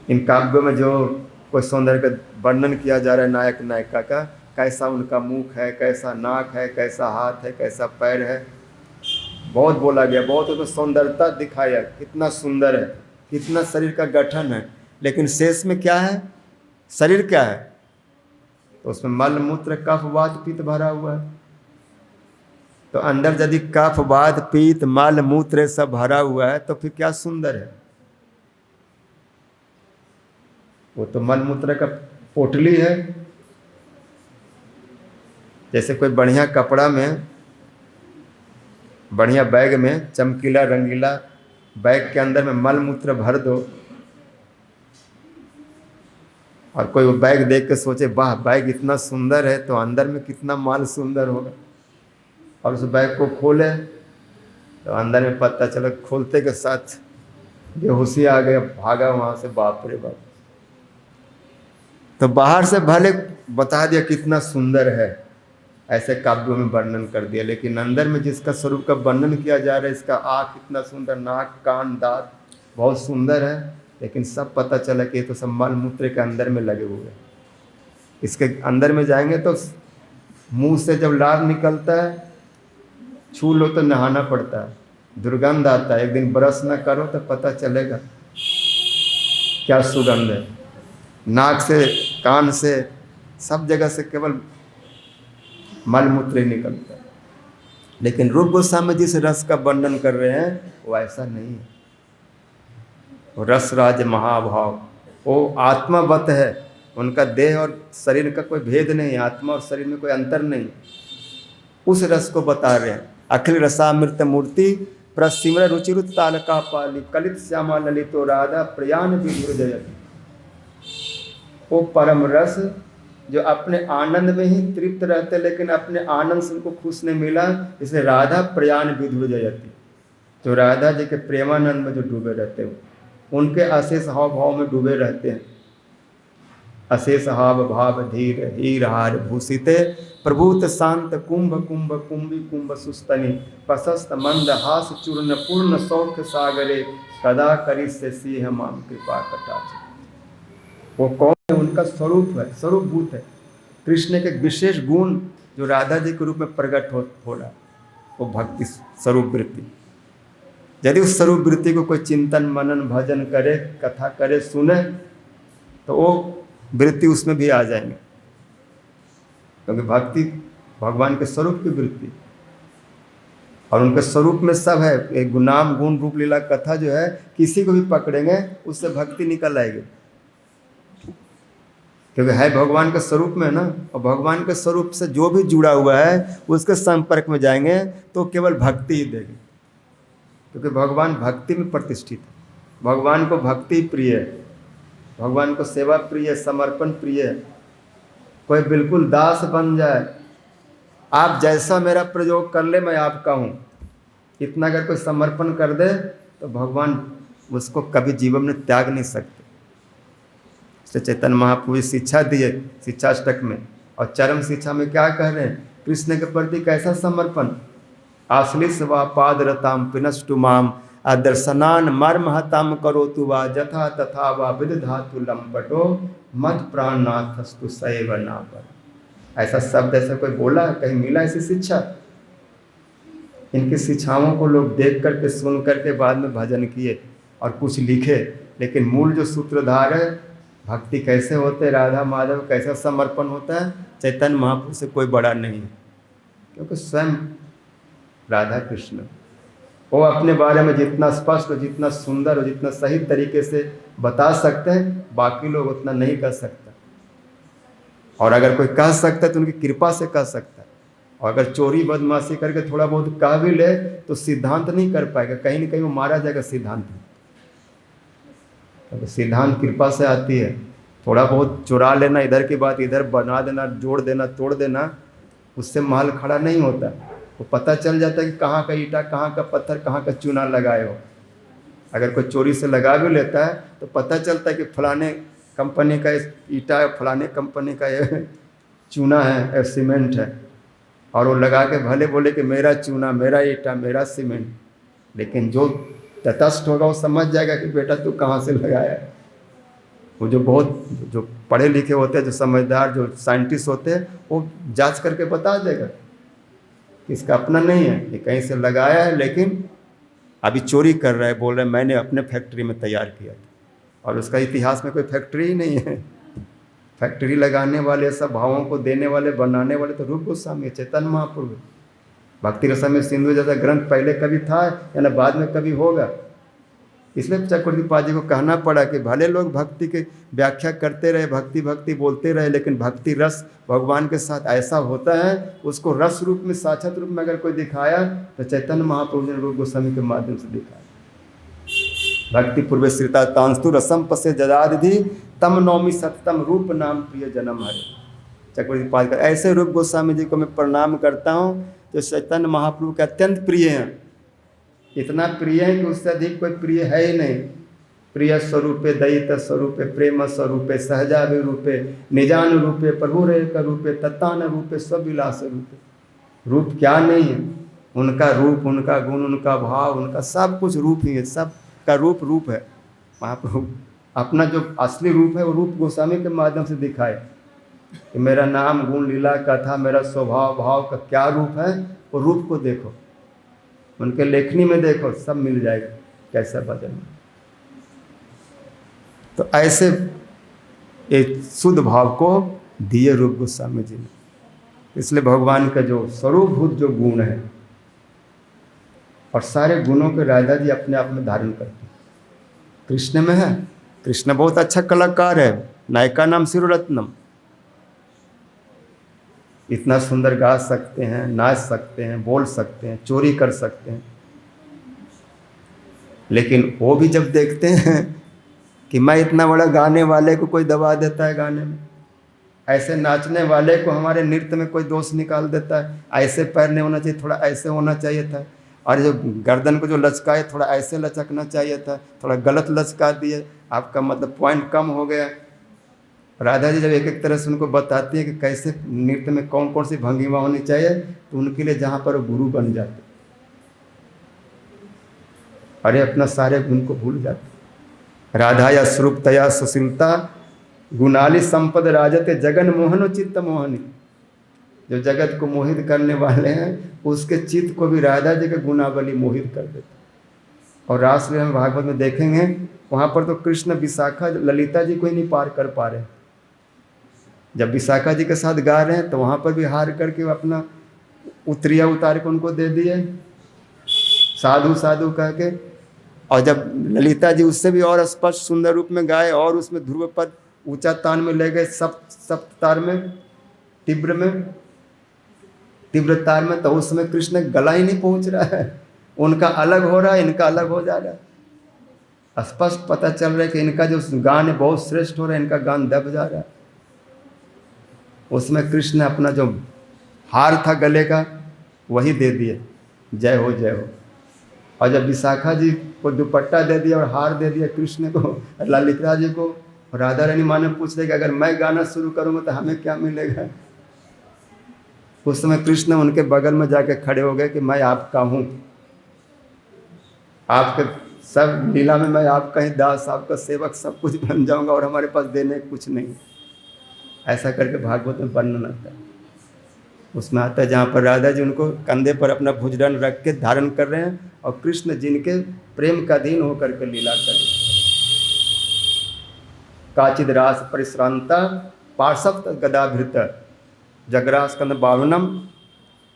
इन काव्यों में जो कोई सौंदर्य का वर्णन किया जा रहा है, नायक नायिका का, कैसा उनका मुख है, कैसा नाक है, कैसा हाथ है, कैसा पैर है, बहुत बोला गया, बहुत उसमें सौंदर्यता दिखाया, कितना सुंदर है, कितना शरीर का गठन है। लेकिन शेष में क्या है? शरीर क्या है? तो उसमें मल मूत्र कफ वात पित्त भरा हुआ है। तो अंदर यदि कफ वात पित्त मल मूत्र सब भरा हुआ है तो फिर क्या सुंदर है? वो तो मल मूत्र का पोटली है। जैसे कोई बढ़िया कपड़ा में, बढ़िया बैग में, चमकीला रंगीला बैग के अंदर में मल मूत्र भर दो, और कोई वो बैग देख के सोचे वाह बैग इतना सुंदर है, तो अंदर में कितना माल सुंदर होगा। और उस बैग को खोले तो अंदर में पता चला, खोलते के साथ बेहोशी आ गया, भागा वहाँ से, बाप रे बाप। तो बाहर से भले बता दिया कितना सुंदर है, ऐसे काव्यों में वर्णन कर दिया, लेकिन अंदर में जिसका स्वरूप का वर्णन किया जा रहा है, इसका आँख इतना सुंदर, नाक कान दांत बहुत सुंदर है, लेकिन सब पता चला कि ये तो सब मल मूत्र के अंदर में लगे हुए हैं। इसके अंदर में जाएंगे तो मुंह से जब लार निकलता है, छू लो तो नहाना पड़ता है, दुर्गंध आता है। एक दिन ब्रश न करो तो पता चलेगा क्या सुगंध है। नाक से, कान से, सब जगह से केवल मल मूत्र ही निकलता है। लेकिन रूप गोस्वामी जिस रस का वर्णन कर रहे हैं वो ऐसा नहीं है। वो रस राज महाभाव, वो आत्मावत है। उनका देह और शरीर का कोई भेद नहीं, आत्मा और शरीर में कोई अंतर नहीं। उस रस को बता रहे हैं। अखिल रसामृत मूर्ति प्रसिमर रुचिरुत तालका पाली कलित श्यामा ललितो राधा प्रयाण विधुर जयति। वो परम रस जो अपने आनंद में ही तृप्त रहते, लेकिन अपने आनंद से उनको खुश नहीं मिला, इसे राधा प्रयाण विधुर जयति। जो राधा जी के प्रेमानंद में जो डूबे रहते हैं, उनके अशेष हाव भाव में डूबे रहते हैं। अशेष हाव भाव धीर हीर हार भूषिते प्रभूत शांत कुंभ कुंभ कुंभी कुंभ सुस्तनि प्रशस्त मंद हास चूर्ण पूर्ण सौख्य सागरे कदा करी से सिंह माम कृपा कटाक्ष। वो कौन है? उनका स्वरूप है, स्वरूपभूत है। कृष्ण के विशेष गुण जो राधा जी के रूप में प्रकट हो रहा, वो भक्ति स्वरूप वृत्ति। यदि उस स्वरूप वृत्ति को कोई चिंतन मनन भजन करे, कथा करे, सुने, तो वो वृत्ति उसमें भी आ जाएंगे, क्योंकि भक्ति भगवान के स्वरूप की वृत्ति, और उनके स्वरूप में सब है। एक नाम गुण रूप लीला कथा जो है, किसी को भी पकड़ेंगे उससे भक्ति निकल आएगी, क्योंकि है भगवान के स्वरूप में ना। और भगवान के स्वरूप से जो भी जुड़ा हुआ है उसके संपर्क में जाएंगे तो केवल भक्ति ही देगी, क्योंकि भगवान भक्ति में प्रतिष्ठित है। भगवान को भक्ति प्रिय है, भगवान को सेवा प्रिय है, समर्पण प्रिय है। कोई बिल्कुल दास बन जाए, आप जैसा मेरा प्रयोग कर ले मैं आपका हूँ, इतना अगर कोई समर्पण कर दे तो भगवान उसको कभी जीवन में त्याग नहीं सकते। चैतन्य महाप्रभु शिक्षा दिए शिक्षाष्टक में, और चरम शिक्षा में क्या कह रहे हैं? कृष्ण के प्रति कैसा समर्पण। आश्लिष व पाद रताम पिनष्टु माम अदर्शनान मर्महताम करोतु वा जथा तथा वा विदधातु लंपटो मत प्राणनाथस्तु सैव नापर। ऐसा शब्द ऐसा कोई बोला, कहीं मिला ऐसी शिक्षा? इनकी शिक्षाओं को लोग देख करके सुन करके बाद में भजन किए और कुछ लिखे, लेकिन मूल जो सूत्रधार है, भक्ति कैसे होते, राधा माधव कैसा समर्पण होता है, चैतन्य महाप्रभु से कोई बड़ा नहीं है, क्योंकि स्वयं राधा कृष्ण वो अपने बारे में जितना स्पष्ट और जितना सुंदर और जितना सही तरीके से बता सकते हैं, बाकी लोग उतना नहीं कर सकता। और अगर कोई कह सकता है तो उनकी कृपा से कह सकता है, और अगर चोरी बदमाशी करके थोड़ा बहुत कह भी ले तो सिद्धांत नहीं कर पाएगा, कहीं ना कहीं वो मारा जाएगा सिद्धांत। तो सिद्धांत कृपा से आती है। थोड़ा बहुत चुरा लेना, इधर की बात इधर बना देना, जोड़ देना, तोड़ देना, उससे महल खड़ा नहीं होता। वो पता चल जाता है कि कहाँ का ईंटा, कहाँ का पत्थर, कहाँ का चूना लगाए हो। अगर कोई चोरी से लगा भी लेता है तो पता चलता है कि फलाने कंपनी का ईंटा है, फलाने कंपनी का ये चूना है, सीमेंट है, और वो लगा के भले बोले कि मेरा चूना, मेरा ईंटा, मेरा सीमेंट, लेकिन जो तटस्थ होगा वो समझ जाएगा कि बेटा तू कहाँ से लगाया है। वो जो पढ़े लिखे होते हैं, जो समझदार, जो साइंटिस्ट होते हैं, वो जांच करके बता देगा कि इसका अपना नहीं है, ये कहीं से लगाया है, लेकिन अभी चोरी कर रहा है, बोल रहा है मैंने अपने फैक्ट्री में तैयार किया था, और उसका इतिहास में कोई फैक्ट्री ही नहीं है। फैक्ट्री लगाने वाले, सब भावों को देने वाले, बनाने वाले तो रूप गोस्वामी, चैतन्य महाप्रभु। भक्ति रसामृत सिंधु जैसा ग्रंथ पहले कभी था या ना बाद में कभी होगा। इसलिए चक्रवर्ती पाद जी को कहना पड़ा कि भले लोग भक्ति की व्याख्या करते रहे, भक्ति भक्ति बोलते रहे, लेकिन भक्ति रस भगवान के साथ ऐसा होता है, उसको रस रूप में, साक्षात रूप में अगर कोई दिखाया तो चैतन्य महाप्रभु ने रूप गोस्वामी के माध्यम से दिखाया। भक्ति पूर्व श्रिता तांस्तु रसम पसे जदादि तम नौमी सततम रूप नाम प्रिय जन्म हरे। चक्रवर्ती पाद का ऐसे रूप गोस्वामी जी को मैं प्रणाम करता हूँ जो चैतन्य महाप्रभु के अत्यंत प्रिय हैं। इतना प्रिय है कि उससे अधिक कोई प्रिय है ही नहीं। प्रिय स्वरूपे दयित स्वरूपे प्रेम स्वरूपे सहजाभिरूपे निजान रूपे प्रभु रेख रूपे तत्तान रूपे स्वविलास रूपे। रूप क्या नहीं है, उनका रूप, उनका गुण, उनका भाव, उनका सब कुछ रूप ही है, सब का रूप है। महाप्रभु अपना जो असली रूप है वो रूप गोस्वामी के माध्यम से दिखाए कि मेरा नाम गुण लीला कथा, मेरा स्वभाव भाव का क्या रूप है, वो रूप को देखो, उनके लेखनी में देखो, सब मिल जाएगा कैसा भजन। तो ऐसे एक शुद्ध भाव को दिए रूप गोस्वामी जी ने। इसलिए भगवान का जो स्वरूपभूत जो गुण है, और सारे गुणों के राधा जी अपने आप में धारण करते हैं। कृष्ण में है, कृष्ण बहुत अच्छा कलाकार है, नायिका नाम शिरोरत्नम, इतना सुंदर गा सकते हैं, नाच सकते हैं, बोल सकते हैं, चोरी कर सकते हैं, लेकिन वो भी जब देखते हैं कि मैं इतना बड़ा गाने वाले को कोई दबा देता है गाने में, ऐसे नाचने वाले को हमारे नृत्य में कोई दोष निकाल देता है, ऐसे पैर नहीं होना चाहिए, थोड़ा ऐसे होना चाहिए था, और जो गर्दन को जो लचकाए थोड़ा ऐसे लचकना चाहिए था, थोड़ा गलत लचका दिए, आपका मतलब पॉइंट कम हो गया। राधा जी जब एक एक तरह से उनको बताती है कि कैसे नृत्य में कौन कौन सी भंगिमा होनी चाहिए, तो उनके लिए जहाँ पर गुरु बन जाते, अरे अपना सारे गुण को भूल जाते। राधा या स्वरूपतया सुशीलता गुणाली संपद राजते जगन मोहनो चित्त मोहनी। जो जगत को मोहित करने वाले हैं उसके चित्त को भी राधा जी के गुणावली मोहित कर देते। और रासलीला में भागवत में देखेंगे वहाँ पर तो कृष्ण विशाखा ललिता जी को ही नहीं पार कर पा रहे। जब विशाखा जी के साथ गा रहे हैं तो वहाँ पर भी हार करके अपना उतरिया उतार के उनको दे दिए साधु साधु कह के। और जब ललिता जी उससे भी और स्पष्ट सुंदर रूप में गाए और उसमें ध्रुव पद ऊंचा तान में ले गए, सप्त तार में, तीव्र तार में, तो उस समय कृष्ण गला ही नहीं पहुंच रहा है। उनका अलग हो रहा है, इनका अलग हो जा रहा है। स्पष्ट पता चल रहा है कि इनका जो गान है बहुत श्रेष्ठ हो रहा है, इनका गान दब जा रहा है। उसमें कृष्ण अपना जो हार था गले का वही दे दिए, जय हो जय हो। और जब विशाखा जी को दुपट्टा दे दिया और हार दे दिया कृष्ण को, ललिता जी को, राधा रानी माँ ने पूछ लिया कि अगर मैं गाना शुरू करूँगा तो हमें क्या मिलेगा। उस समय कृष्ण उनके बगल में जाके खड़े हो गए कि मैं आपका हूँ, आपके सब लीला में मैं आपका ही दास, आपका सेवक सब कुछ बन जाऊंगा और हमारे पास देने कुछ नहीं। ऐसा करके भागवत में वर्णन आता है। उसमें आता है जहाँ पर राधा जी उनको कंधे पर अपना भुजदंड रख के धारण कर रहे हैं और कृष्ण जिनके प्रेम का अधीन होकर के लीला कर रहे हैं। काचिद रास परिश्रांता पार्श्व गदाभृत जगरास्कंद बावनम।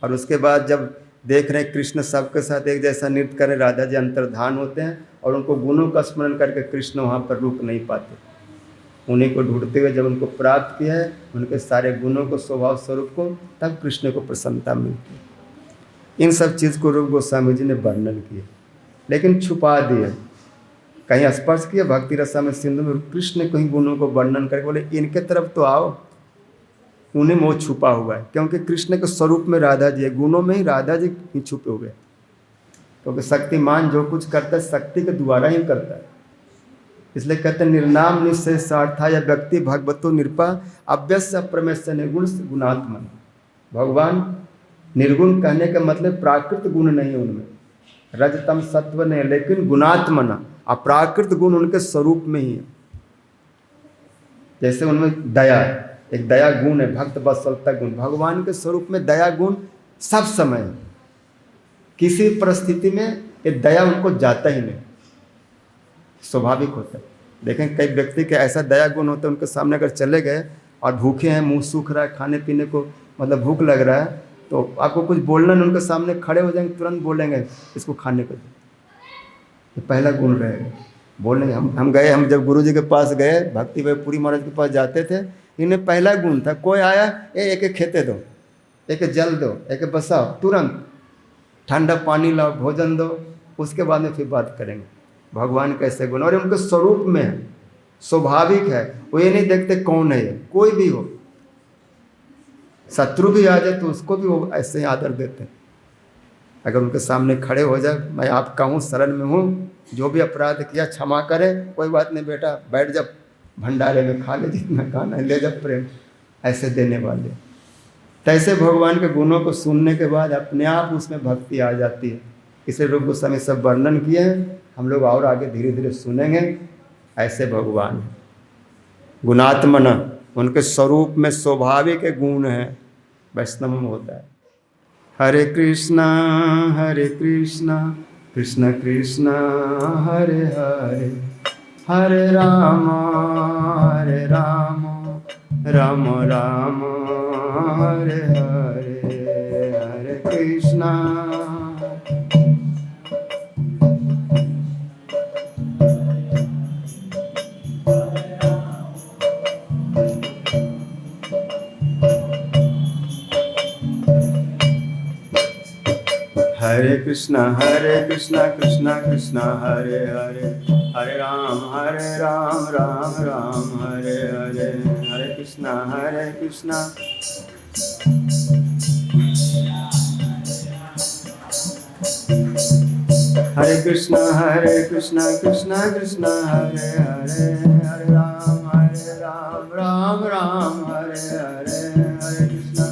और उसके बाद जब देख रहे हैं कृष्ण सबके साथ एक जैसा नृत्य करें, राधा जी अंतर्धान होते हैं और उनको गुणों का स्मरण करके कृष्ण वहाँ पर रुक नहीं पाते। उन्हीं को ढूंढते हुए जब उनको प्राप्त किया है, उनके सारे गुणों को, स्वभाव स्वरूप को, तब कृष्ण को प्रसन्नता मिलती है। इन सब चीज़ को रूप गोस्वामी जी ने वर्णन किया, लेकिन छुपा दिए। कहीं स्पर्श किया भक्ति रसामृत सिंधु में, कृष्ण कहीं गुणों को वर्णन करके बोले इनके तरफ तो आओ, उन्हें मोह छुपा हुआ है। क्योंकि कृष्ण के स्वरूप में राधा जी है, गुणों में ही राधा जी ही छुपे हुए। क्योंकि शक्तिमान जो कुछ करता है शक्ति के द्वारा ही करता है। इसलिए कहते हैं निर्नाम निश्चय सार्था या व्यक्ति भगवतो निरपा अव्यस्य प्रमेय निर्गुण गुणात्मन। भगवान निर्गुण कहने का मतलब प्राकृत गुण नहीं है उनमें, रजतम सत्व नहीं, लेकिन गुणात्मना, अप्राकृत गुण उनके स्वरूप में ही है। जैसे उनमें दया, एक दया गुण है, भक्त वत्सलता गुण। भगवान के स्वरूप में दया गुण सब समय है। किसी परिस्थिति में ये दया उनको जाता ही नहीं, स्वाभाविक होता है। देखें कई व्यक्ति के ऐसा दया गुण होता है, उनके सामने अगर चले गए और भूखे हैं, मुंह सूख रहा है, खाने पीने को मतलब भूख लग रहा है, तो आपको कुछ बोलना नहीं, उनके सामने खड़े हो जाएंगे, तुरंत बोलेंगे इसको खाने को दो। ये पहला गुण रहेगा, बोलेंगे। हम गए, हम जब गुरु जी के पास गए, भक्ति भाई पूरी महाराज के पास जाते थे, इन्हें पहला गुण था, कोई आया एक खेते दो, एक जल दो, एक बसाओ, तुरंत ठंडा पानी लाओ, भोजन दो, उसके बाद में फिर बात करेंगे। भगवान कैसे गुण, और उनके स्वरूप में है, स्वाभाविक है। वो ये नहीं देखते कौन है, कोई भी हो, शत्रु भी आ जाए तो उसको भी वो ऐसे ही आदर देते हैं। अगर उनके सामने खड़े हो जाए, मैं आपका हूँ, शरण में हूँ, जो भी अपराध किया क्षमा करे, कोई बात नहीं बेटा, बैठ जा भंडारे में, खा ले जितना खाना है, ले जा प्रेम, ऐसे देने वाले। तैसे भगवान के गुणों को सुनने के बाद अपने आप उसमें भक्ति आ जाती है। इसलिए रूप गोस्वामी सब वर्णन किए हैं, हम लोग और आगे धीरे धीरे सुनेंगे। ऐसे भगवान है गुणात्मन, उनके स्वरूप में स्वाभाविक गुण है, वैष्णव में होता है। हरे कृष्णा कृष्ण कृष्ण हरे हरे, हरे राम राम राम हरे हरे, हरे कृष्णा। हरे कृष्णा कृष्ण कृष्ण हरे हरे, हरे राम राम राम हरे हरे, हरे कृष्णा हरे कृष्णा कृष्ण कृष्ण हरे हरे, हरे राम राम राम हरे हरे, हरे कृष्णा।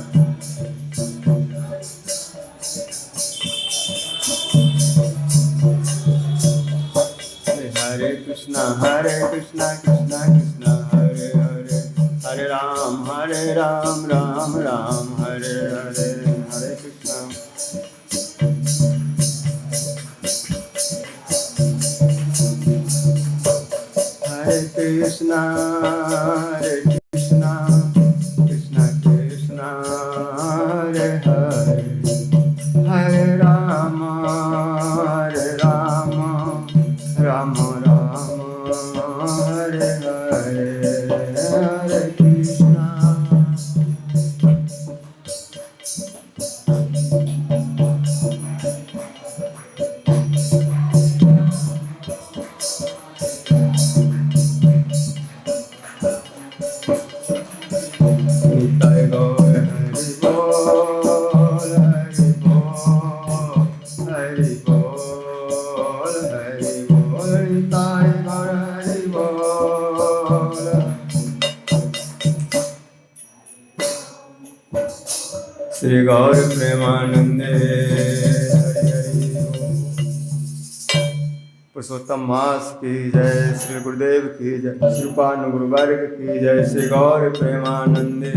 हरे कृष्णा कृष्ण कृष्ण हरे हरे, हरे राम राम राम हरे हरे, हरे Krishna. Hare Krishna, Krishna Krishna, Hare Hare, Hare Rama, Rama Rama, Hare Hare, Hare Krishna. Nitai Gaur Hari Bol, Hari Bol, Hari Bol, Hari Bol, Nitai Gaur Hari Bol. Shri Gaur Premanande Hari Hari Bol. पुरुषोत्तम मास की जय, श्री गुरुदेव की जय, श्री पान गुरु वर्ग की जय, श्री गौर प्रेमानंदे।